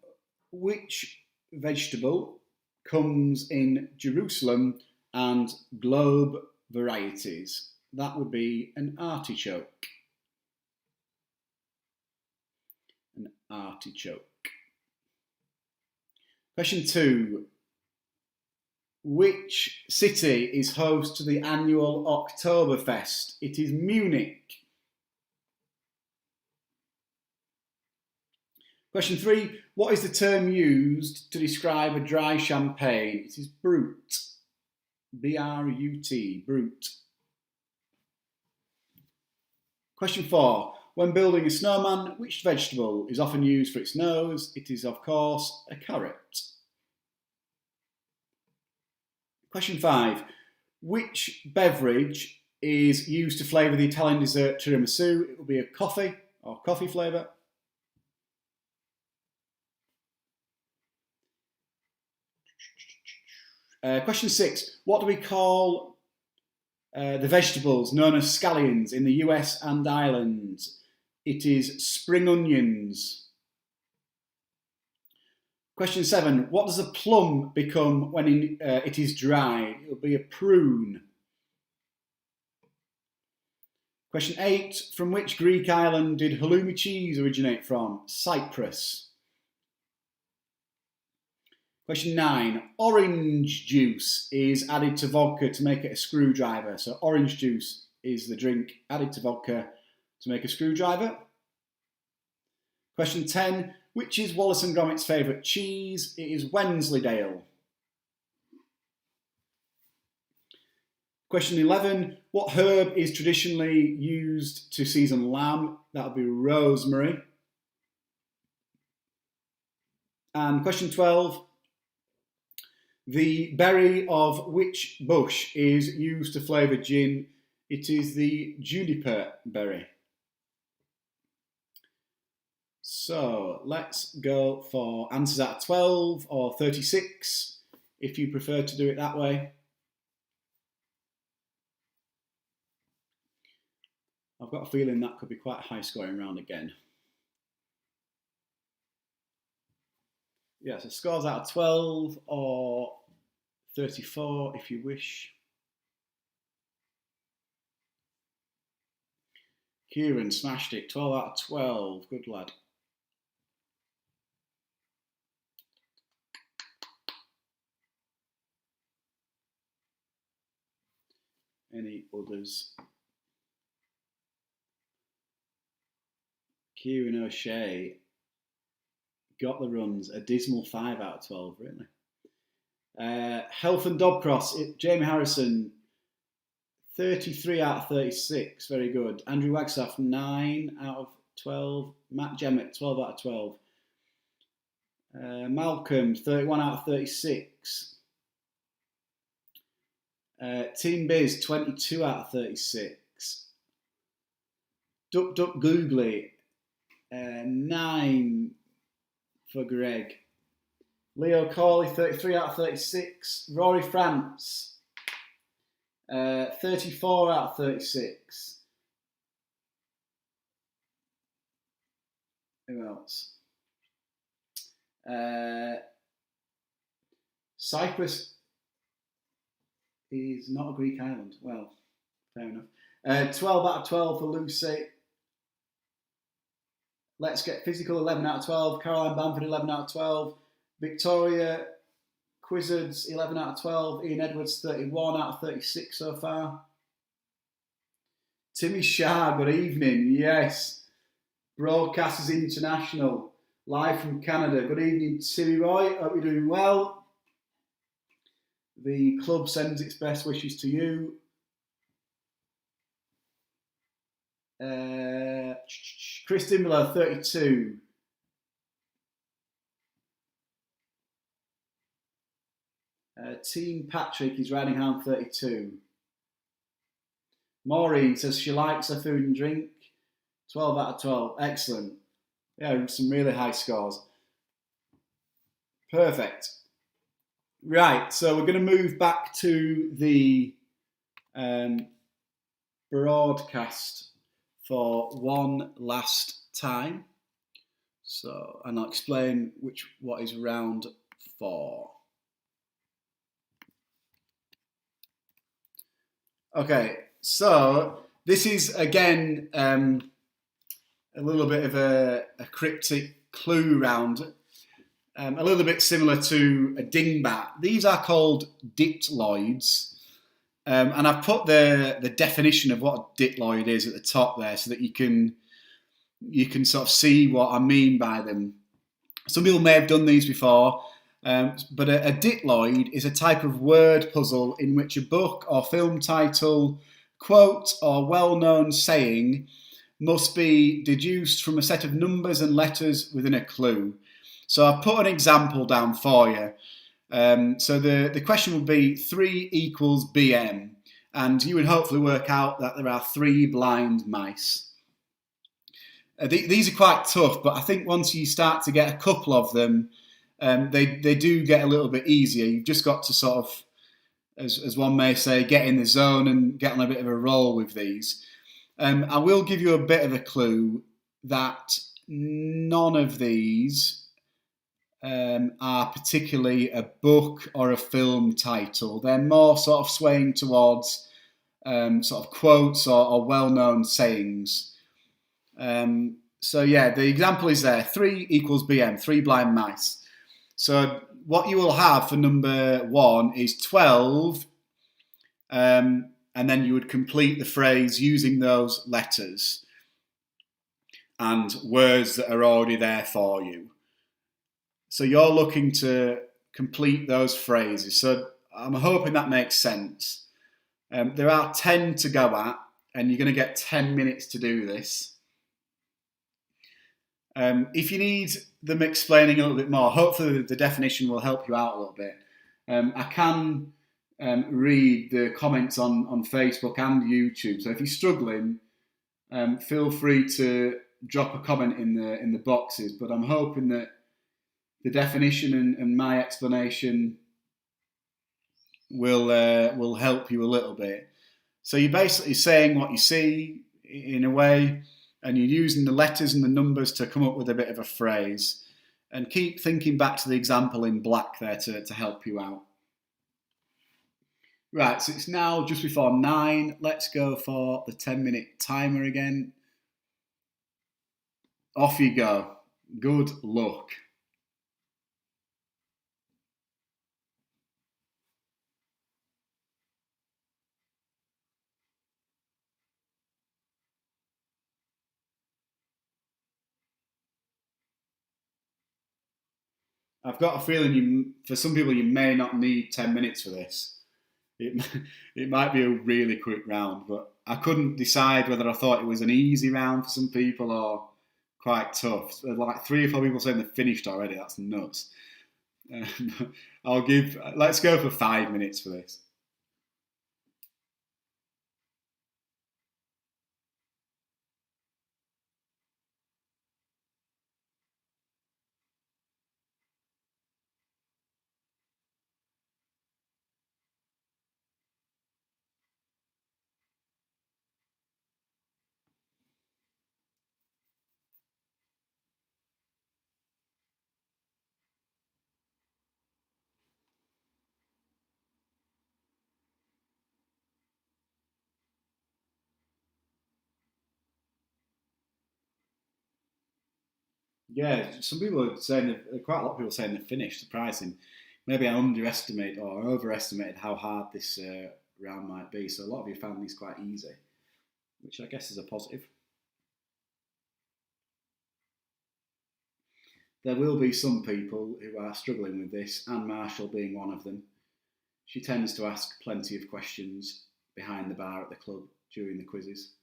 Which vegetable comes in Jerusalem and globe varieties? That would be an artichoke. An artichoke. Question 2. Which city is host to the annual Oktoberfest? It is Munich. Question 3. What is the term used to describe a dry champagne? It is brut. B-R-U-T, brut. Question 4. When building a snowman, which vegetable is often used for its nose? It is, of course, a carrot. Question 5. Which beverage is used to flavour the Italian dessert tiramisu? It will be a coffee or coffee flavour. Question 6. What do we call the vegetables known as scallions in the US and Ireland? It is spring onions. Question 7. What does a plum become when it is dried? It will be a prune. Question 8. From which Greek island did halloumi cheese originate from? Cyprus. Question 9. Orange juice is added to vodka to make it a screwdriver. So orange juice is the drink added to vodka to make a screwdriver. Question 10. Which is Wallace and Gromit's favourite cheese? It is Wensleydale. Question 11. What herb is traditionally used to season lamb? That would be rosemary. And question 12. The berry of which bush is used to flavour gin? It is the juniper berry. So let's go for answers out of 12 or 36, if you prefer to do it that way. I've got a feeling that could be quite a high scoring round again. Yeah, so scores out of 12 or 34 if you wish. Kieran smashed it, 12 out of 12, good lad. Any others? Kieran O'Shea got the runs, a dismal 5 out of 12, really. Health and Dobcross, Jamie Harrison, 33 out of 36, very good. Andrew Wagstaff, 9 out of 12. Matt Jemmett, 12 out of 12. Malcolm, 31 out of 36. Team Biz, 22 out of 36. Duck Googly, 9 for Greg. Leo Corley, 33 out of 36. Rory France, 34 out of 36. Who else? Cyprus is not a Greek island. Well, fair enough. 12 out of 12 for Lucy. Let's Get Physical, 11 out of 12. Caroline Bamford, 11 out of 12. Victoria Quizzards, 11 out of 12. Ian Edwards, 31 out of 36 so far. Timmy Shah, good evening. Yes. Broadcasters International, live from Canada. Good evening, Timmy Roy. Hope you're doing well. The club sends its best wishes to you. Chris Dimbelow, 32. Team Patrick is riding home, 32. Maureen says she likes her food and drink, 12 out of 12. Excellent. Yeah, some really high scores. Perfect. Right, so we're going to move back to the broadcast for one last time. So, and I'll explain what is round 4. Okay, so this is again a little bit of a cryptic clue round, a little bit similar to a dingbat. These are called diploids, and I've put the definition of what a diploid is at the top there, so that you can sort of see what I mean by them. Some people may have done these before. But a diploid is a type of word puzzle in which a book or film title, quote, or well-known saying must be deduced from a set of numbers and letters within a clue. So I've put an example down for you. So the question would be 3 equals BM, and you would hopefully work out that there are 3 blind mice. These are quite tough, but I think once you start to get a couple of them, they do get a little bit easier. You've just got to sort of, as one may say, get in the zone and get on a bit of a roll with these. I will give you a bit of a clue that none of these are particularly a book or a film title. They're more sort of swaying towards sort of quotes or well-known sayings. So yeah, the example is there. 3 equals BM, 3 blind mice. So what you will have for number 1 is 12, and then you would complete the phrase using those letters. and words that are already there for you. So you're looking to complete those phrases. So I'm hoping that makes sense. There are 10 to go at, and you're going to get 10 minutes to do this. If you need them explaining a little bit more, hopefully the definition will help you out a little bit. I can read the comments on Facebook and YouTube. So if you're struggling, feel free to drop a comment in the boxes. But I'm hoping that the definition and my explanation will help you a little bit. So you're basically saying what you see in a way, and you're using the letters and the numbers to come up with a bit of a phrase. And keep thinking back to the example in black there to help you out. Right, so it's now just before 9. Let's go for the 10-minute timer again. Off you go. Good luck. I've got a feeling for some people you may not need 10 minutes for this. It might be a really quick round, but I couldn't decide whether I thought it was an easy round for some people or quite tough. Like 3 or 4 people saying they've finished already. That's nuts. Let's go for 5 minutes for this. Yeah, some people are saying quite a lot of people are saying they're finished. Surprising. Maybe I underestimated or overestimated how hard this round might be. So a lot of you found these quite easy, which I guess is a positive. There will be some people who are struggling with this, Anne Marshall being one of them. She tends to ask plenty of questions behind the bar at the club during the quizzes.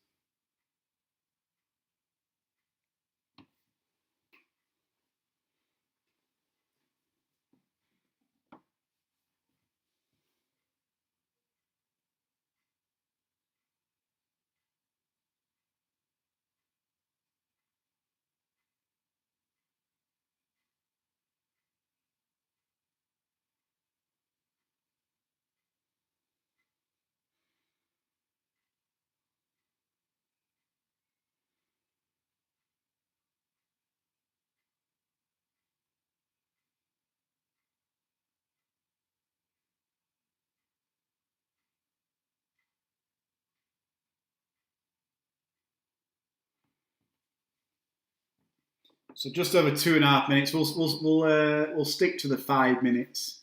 So just over 2.5 minutes. We'll stick to the 5 minutes,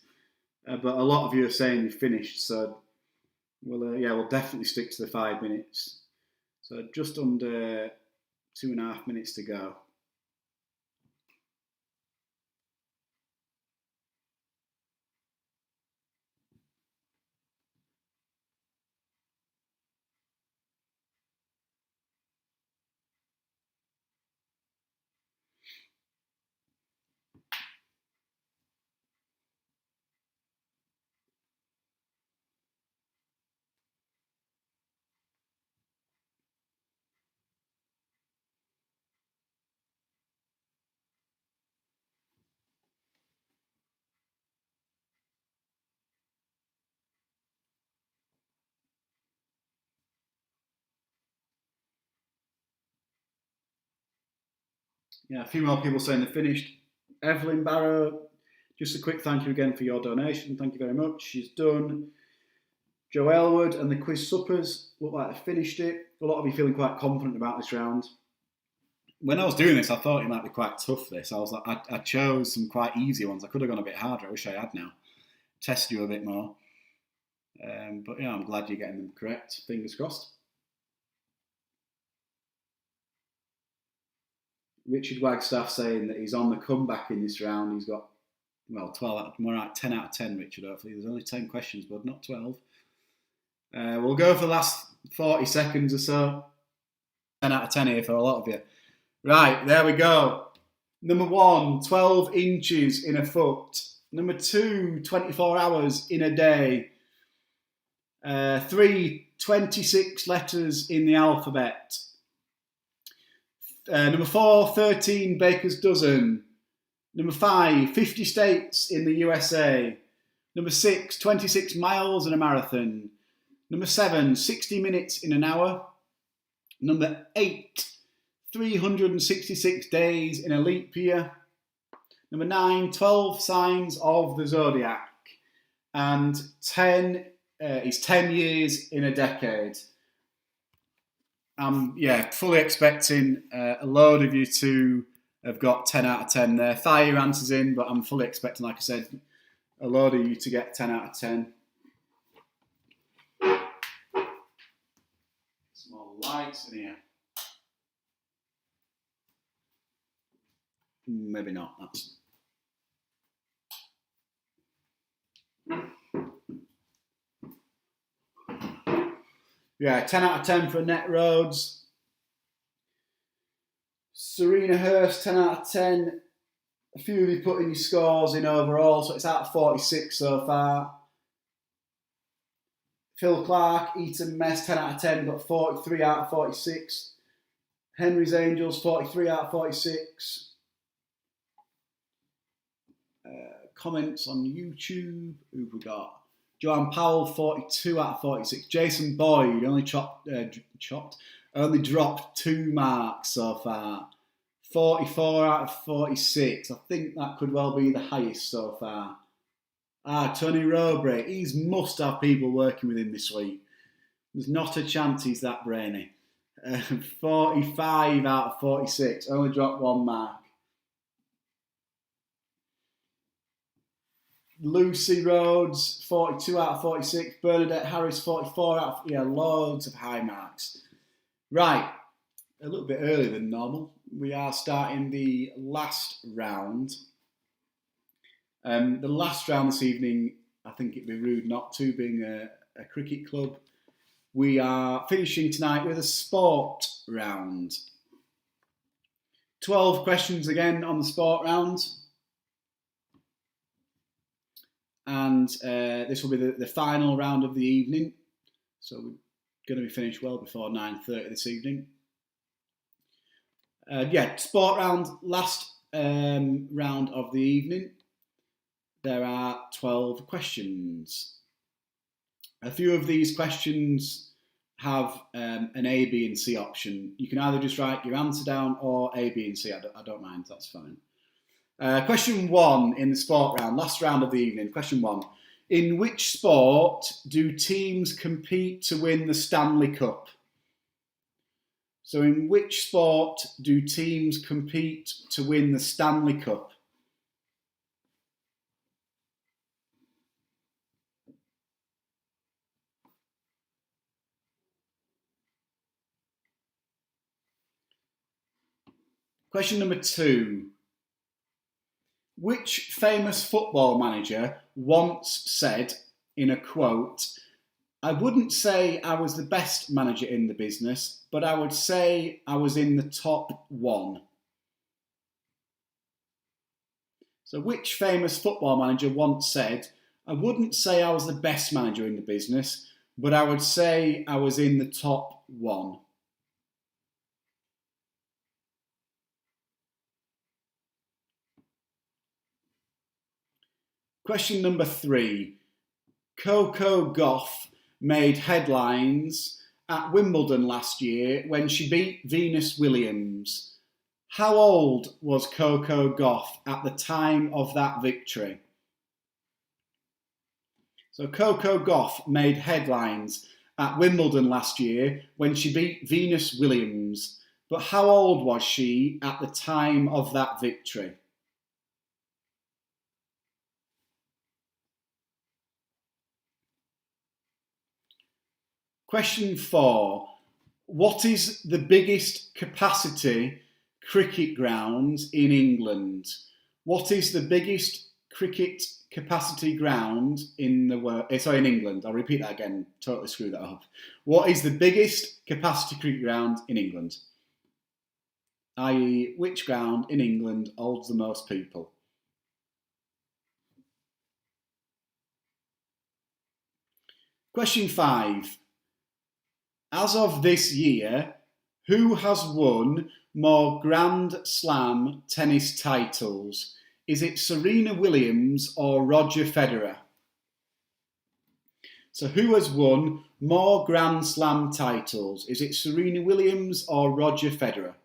but a lot of you are saying you've finished, so we'll definitely stick to the 5 minutes. So just under 2.5 minutes to go. Yeah, a few more people saying they're finished. Evelyn Barrow, just a quick thank you again for your donation. Thank you very much. She's done. Joe Elwood and the Quiz Suppers look like they finished it. A lot of you feeling quite confident about this round. When I was doing this, I thought it might be quite tough. This I was like, I chose some quite easy ones. I could have gone a bit harder. I wish I had now. Test you a bit more. But yeah, I'm glad you're getting them correct. Fingers crossed. Richard Wagstaff saying that he's on the comeback in this round. He's got, well, 10 out of 10, Richard, hopefully. There's only 10 questions, but not 12. We'll go for the last 40 seconds or so. 10 out of 10 here for a lot of you. Right, there we go. Number 1, 12 inches in a foot. Number 2, 24 hours in a day. 3, 26 letters in the alphabet. Number 4, 13 baker's dozen. Number 5, 50 states in the USA. Number 6, 26 miles in a marathon. Number 7, 60 minutes in an hour. Number 8, 366 days in a leap year. Number 9, 12 signs of the zodiac. And 10 is 10 years in a decade. I'm fully expecting a load of you to have got 10 out of 10 there. Fire your answers in, but I'm fully expecting, like I said, a load of you to get 10 out of 10. Some more lights in here. Maybe not. That's... Yeah, 10 out of 10 for Net Roads. Serena Hurst, 10 out of 10. A few of you putting your scores in overall, so it's out of 46 so far. Phil Clark, Eton Mess, 10 out of 10, got 43 out of 46. Henry's Angels, 43 out of 46. Comments on YouTube, who've we got? Joanne Powell, 42 out of 46. Jason Boyd only dropped 2 marks so far. 44 out of 46. I think that could well be the highest so far. Tony Rowbray, he must have people working with him this week. There's not a chance he's that brainy. 45 out of 46, only dropped 1 mark. Lucy Rhodes, 42 out of 46. Bernadette Harris, 44 out of... Yeah, loads of high marks. Right, a little bit earlier than normal. We are starting the last round. The last round this evening, I think it'd be rude not to, being a cricket club. We are finishing tonight with a sport round. 12 questions again on the sport round. And this will be the final round of the evening. So we're going to be finished well before 9:30 this evening. Sport round, last round of the evening. There are 12 questions. A few of these questions have an A, B and C option. You can either just write your answer down or A, B and C. I don't mind, that's fine. Question 1 in the sport round, last round of the evening. Question 1. In which sport do teams compete to win the Stanley Cup? So in which sport do teams compete to win the Stanley Cup? Question number 2. Which famous football manager once said, in a quote, "I wouldn't say I was the best manager in the business, but I would say I was in the top 1. So which famous football manager once said, "I wouldn't say I was the best manager in the business, but I would say I was in the top 1. Question number 3. Coco Gauff made headlines at Wimbledon last year when she beat Venus Williams. How old was Coco Gauff at the time of that victory? So Coco Gauff made headlines at Wimbledon last year when she beat Venus Williams. But how old was she at the time of that victory? Question 4. What is the biggest capacity cricket ground in England? What is the biggest cricket capacity ground in the world? Sorry, in England. I'll repeat that again. Totally screw that up. What is the biggest capacity cricket ground in England? I.e., which ground in England holds the most people? Question 5. As of this year, who has won more Grand Slam tennis titles? Is it Serena Williams or Roger Federer? So who has won more Grand Slam titles? Is it Serena Williams or Roger Federer?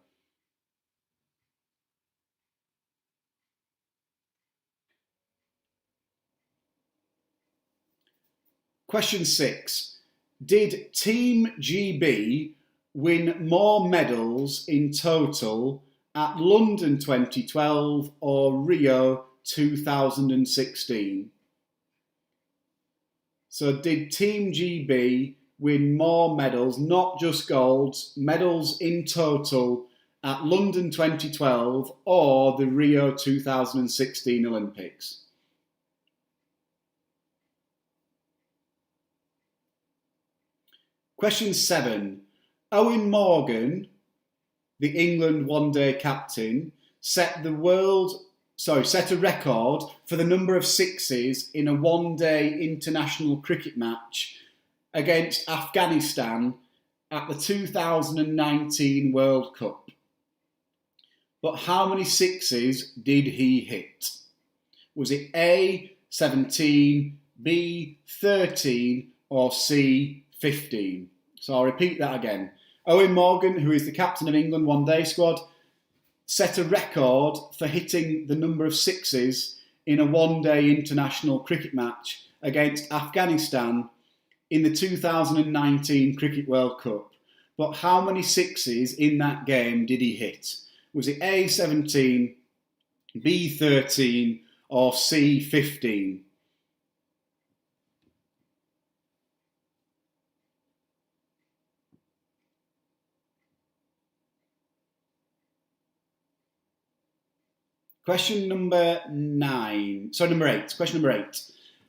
Question 6. Did Team GB win more medals in total at London 2012 or Rio 2016? So did Team GB win more medals, not just golds, medals in total at London 2012 or the Rio 2016 Olympics? Question 7. Owen Morgan, the England one-day captain, set a record for the number of sixes in a one-day international cricket match against Afghanistan at the 2019 World Cup. But how many sixes did he hit? Was it A, 17, B, 13, or C, 15? So I'll repeat that again. Owen Morgan, who is the captain of England one-day squad, set a record for hitting the number of sixes in a one-day international cricket match against Afghanistan in the 2019 Cricket World Cup. But how many sixes in that game did he hit? Was it A, 17, B, 13, or C, 15? Question number 8. Question number 8.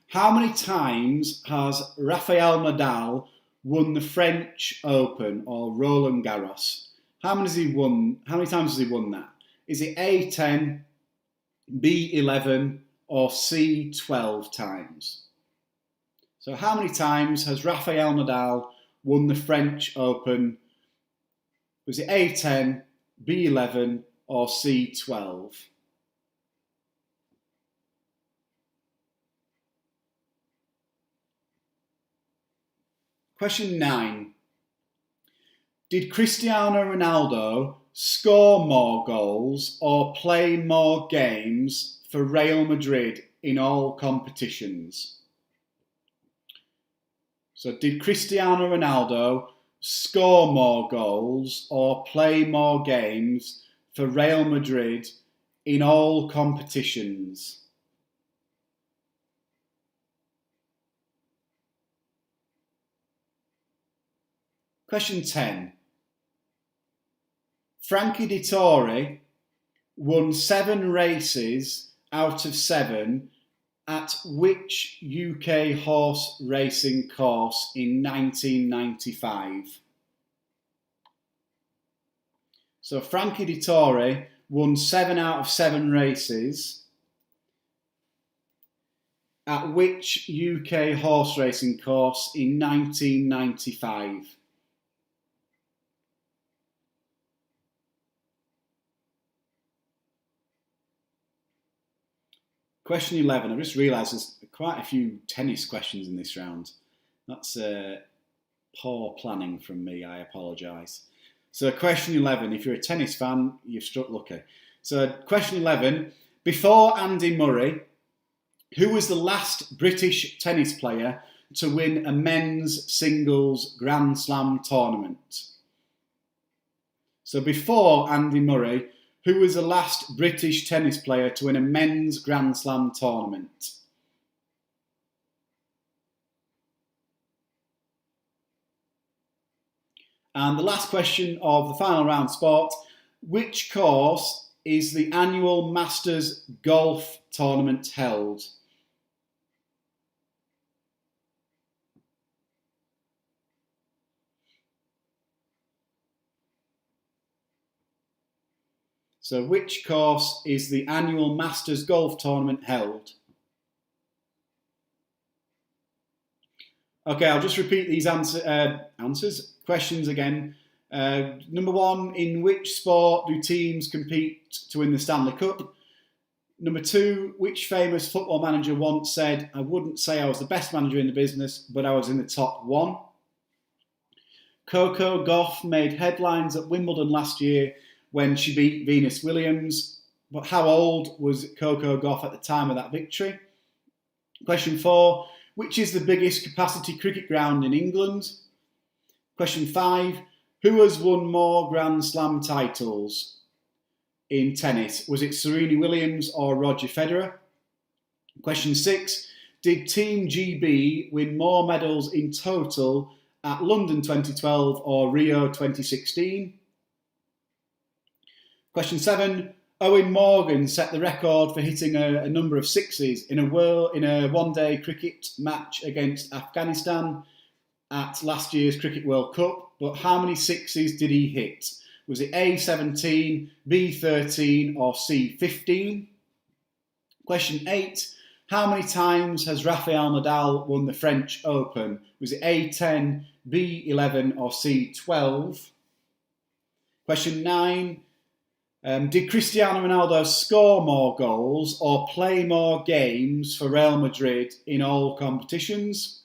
How many times has Rafael Nadal won the French Open or Roland Garros? How many times has he won that? Is it A, 10, B, 11, or C, 12 times? So how many times has Rafael Nadal won the French Open? Was it A, 10, B, 11, or C, 12? Question 9. Did Cristiano Ronaldo score more goals or play more games for Real Madrid in all competitions? So did Cristiano Ronaldo score more goals or play more games for Real Madrid in all competitions? Question 10. Frankie Dettori won 7 races out of 7 at which UK horse racing course in 1995? So Frankie Dettori won 7 out of 7 races at which UK horse racing course in 1995? Question 11. I just realised there's quite a few tennis questions in this round. That's poor planning from me. I apologise. So question 11. If you're a tennis fan, you've struck lucky. So question 11. Before Andy Murray, who was the last British tennis player to win a men's singles Grand Slam tournament? So before Andy Murray, who was the last British tennis player to win a men's Grand Slam tournament? And the last question of the final round sport. Which course is the annual Masters golf tournament held? So which course is the annual Masters golf tournament held? Okay, I'll just repeat these questions again. Number 1, in which sport do teams compete to win the Stanley Cup? Number 2, which famous football manager once said, I wouldn't say I was the best manager in the business, but I was in the top 1? Coco Gauff made headlines at Wimbledon last year when she beat Venus Williams, but how old was Coco Gauff at the time of that victory? Question 4, which is the biggest capacity cricket ground in England? Question 5, who has won more Grand Slam titles in tennis? Was it Serena Williams or Roger Federer? Question 6, did Team GB win more medals in total at London 2012 or Rio 2016? Question 7, Owen Morgan set the record for hitting a number of sixes in a one-day cricket match against Afghanistan at last year's Cricket World Cup, but how many sixes did he hit? Was it A, 17, B, 13 or C, 15? Question 8, how many times has Rafael Nadal won the French Open? Was it A, 10, B, 11 or C, 12? Question 9, did Cristiano Ronaldo score more goals or play more games for Real Madrid in all competitions?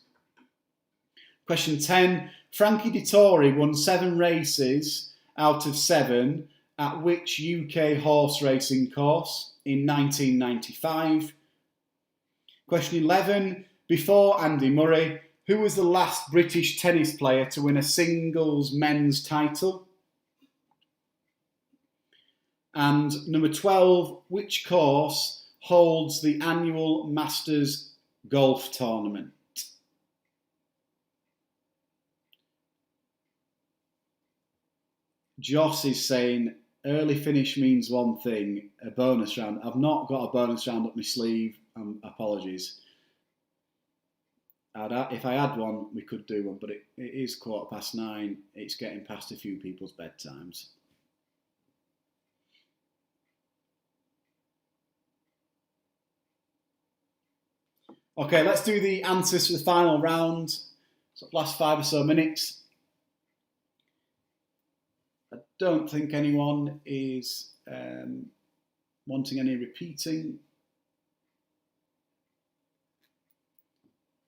Question 10, Frankie Dettori won 7 races out of 7 at which UK horse racing course in 1995? Question 11, before Andy Murray, who was the last British tennis player to win a singles men's title? And number 12, which course holds the annual Masters golf tournament? Joss is saying early finish means one thing, a bonus round. I've not got a bonus round up my sleeve. Apologies. If I had one, we could do one, but it is 9:15. It's getting past a few people's bedtimes. Okay, let's do the answers for the final round. So last 5 or so minutes. I don't think anyone is wanting any repeating.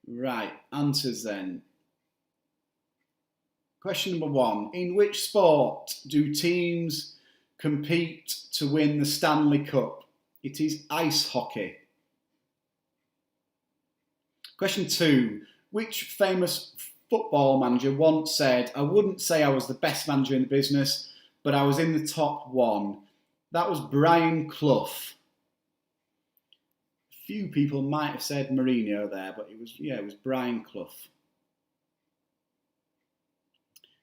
Right, answers then. Question number 1. In which sport do teams compete to win the Stanley Cup? It is ice hockey. Question 2. Which famous football manager once said, I wouldn't say I was the best manager in the business, but I was in the top 1? That was Brian Clough. A few people might have said Mourinho there, but it was Brian Clough.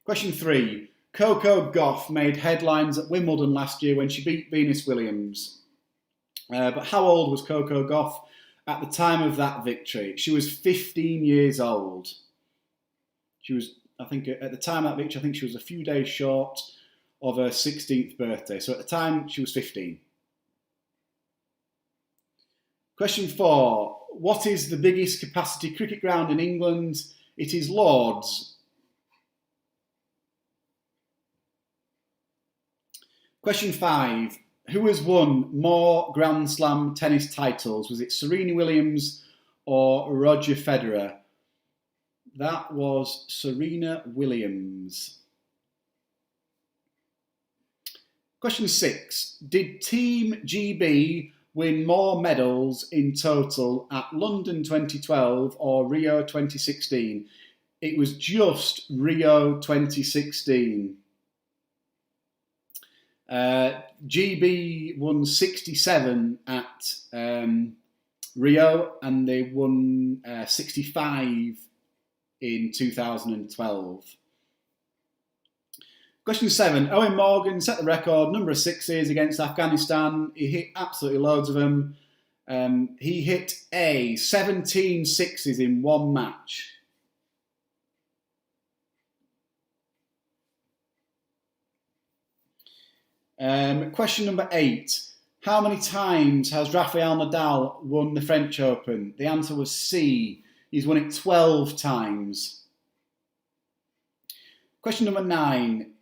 Question 3. Coco Gauff made headlines at Wimbledon last year when she beat Venus Williams. But how old was Coco Gauff at the time of that victory? She was 15 years old. She was, I think, at the time of that victory, I think she was a few days short of her 16th birthday. So at the time, she was 15. Question 4. What is the biggest capacity cricket ground in England? It is Lord's. Question 5. Who has won more Grand Slam tennis titles? Was it Serena Williams or Roger Federer? That was Serena Williams. Question 6. Did Team GB win more medals in total at London 2012 or Rio 2016? It was just Rio 2016. GB won 67 at Rio and they won 65 in 2012. Question 7. Owen Morgan set the record, number of sixes against Afghanistan. He hit absolutely loads of them. He hit 17 sixes in one match. Question number 8. How many times has Rafael Nadal won the French Open? The answer was C. He's won it 12 times. Question number 9.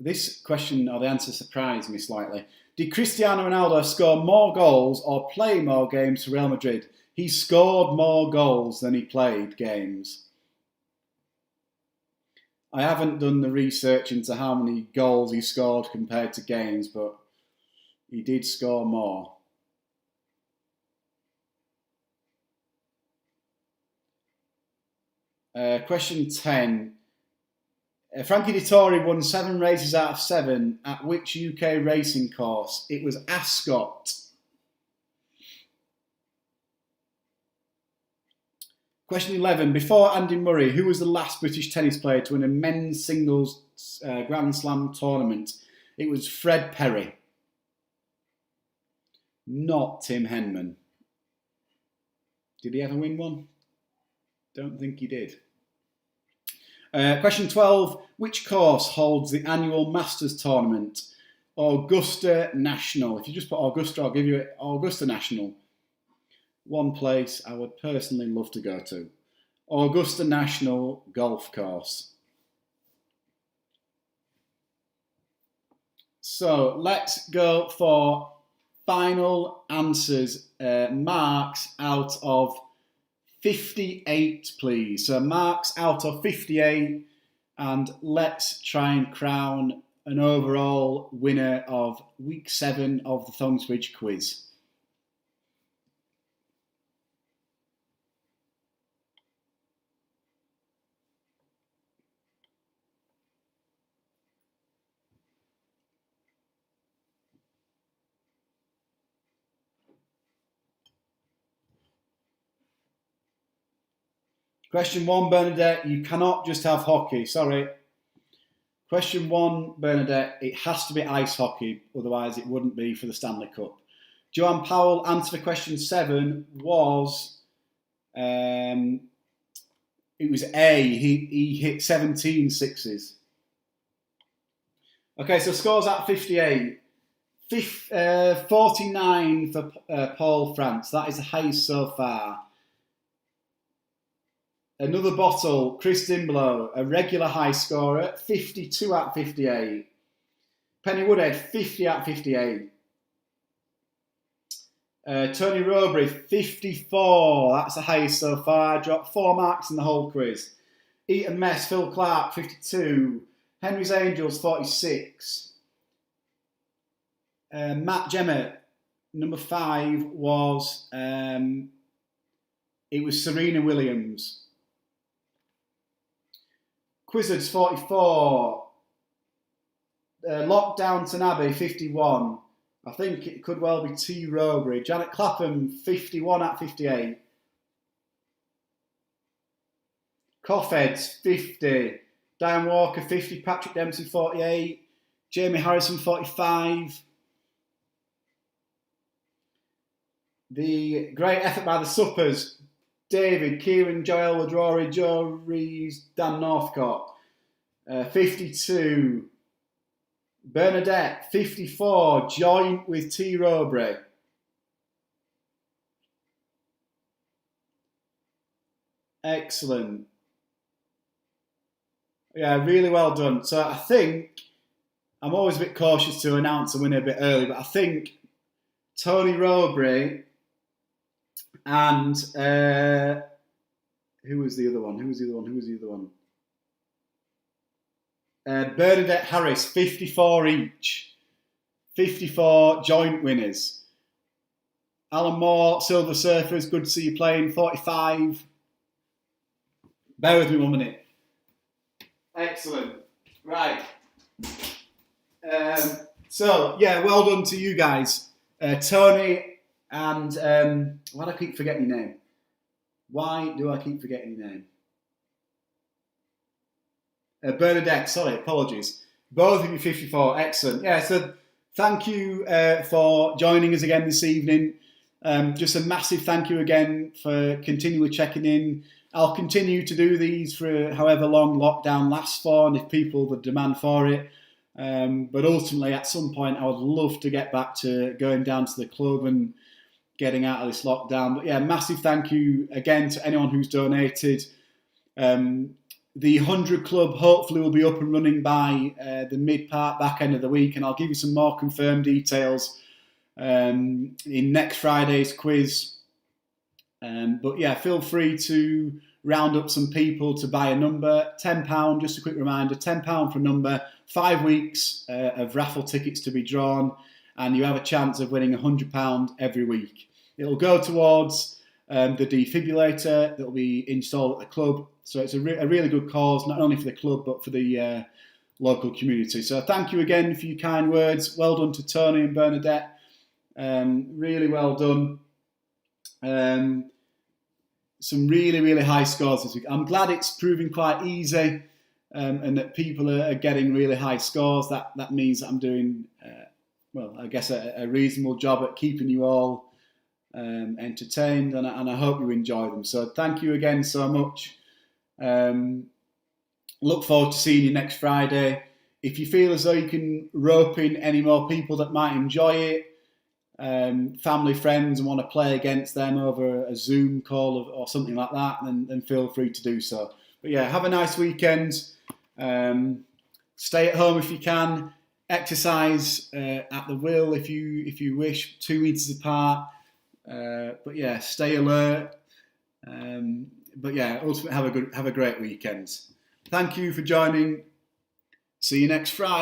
This question, or the answer, surprised me slightly. Did Cristiano Ronaldo score more goals or play more games for Real Madrid? He scored more goals than he played games. I haven't done the research into how many goals he scored compared to games, but he did score more. Question 10. Frankie Dettori won 7 races out of 7 at which UK racing course? It was Ascot. Question 11. Before Andy Murray, who was the last British tennis player to win a men's singles Grand Slam tournament? It was Fred Perry. Not Tim Henman. Did he ever win one? Don't think he did. Question 12. Which course holds the annual Masters tournament? Augusta National. If you just put Augusta, I'll give you Augusta National. One place I would personally love to go to. Augusta National Golf Course. So let's go for final answers. Marks out of 58, please. So marks out of 58, and let's try and crown an overall winner of week 7 of the Thongsbridge quiz. Question 1, Bernadette, you cannot just have hockey, sorry. Question 1, Bernadette, it has to be ice hockey, otherwise it wouldn't be for the Stanley Cup. Joanne Powell, answer for question 7 was, it was A, he hit 17 sixes. Okay, so scores at 58. 49 for Paul France, that is the highest so far. Another bottle, Chris Dimblow, a regular high scorer, 52 out of 58. Penny Woodhead, 50 out of 58. Tony Rowbury, 54. That's the highest so far. Dropped 4 marks in the whole quiz. Eton Mess, Phil Clark, 52. Henry's Angels, 46. Matt Gemmett, number 5 was, it was Serena Williams. Quizzards, 44. Lockdown Tanabe, 51. I think it could well be T. Rowbury. Janet Clapham, 51 at 58. Coffheads, 50. Diane Walker, 50. Patrick Dempsey, 48. Jamie Harrison, 45. The great effort by the Suppers. David, Kieran, Joel Wadrory, Joe Rees, Dan Northcott, 52. Bernadette, 54, joint with T. Rowbury. Excellent. Yeah, really well done. So I think, I'm always a bit cautious to announce a winner a bit early, but I think Tony Rowbury and who was the other one? Bernadette Harris, 54 each. 54 joint winners. Alan Moore, Silver Surfers, good to see you playing, 45. Bear with me 1 minute. Excellent. Right. So, yeah, well done to you guys. Tony and, why do I keep forgetting your name? Bernadette, sorry, apologies. Both of you 54, excellent. Yeah, so thank you for joining us again this evening. Just a massive thank you again for continually checking in. I'll continue to do these for however long lockdown lasts for, and if people the demand for it. But ultimately, at some point, I would love to get back to going down to the club and getting out of this lockdown. But yeah, massive thank you again to anyone who's donated. The 100 Club hopefully will be up and running by the mid-part, back end of the week, and I'll give you some more confirmed details in next Friday's quiz. But yeah, feel free to round up some people to buy a number. £10, just a quick reminder, £10 for a number, 5 weeks of raffle tickets to be drawn, and you have a chance of winning £100 every week. It'll go towards the defibrillator that will be installed at the club. So it's a really good cause, not only for the club, but for the local community. So thank you again for your kind words. Well done to Tony and Bernadette. Really well done. Some really, really high scores this week. I'm glad it's proving quite easy and that people are getting really high scores. That means that I'm doing, I guess a reasonable job at keeping you all entertained, and I hope you enjoy them. So thank you again so much. Look forward to seeing you next Friday. If you feel as though you can rope in any more people that might enjoy it, family, friends, and want to play against them over a Zoom call or something like that, then feel free to do so. But yeah, have a nice weekend. Stay at home if you can. Exercise at the will if you wish, 2 meters apart. But yeah, stay alert. But yeah, ultimately have a great weekend. Thank you for joining. See you next Friday.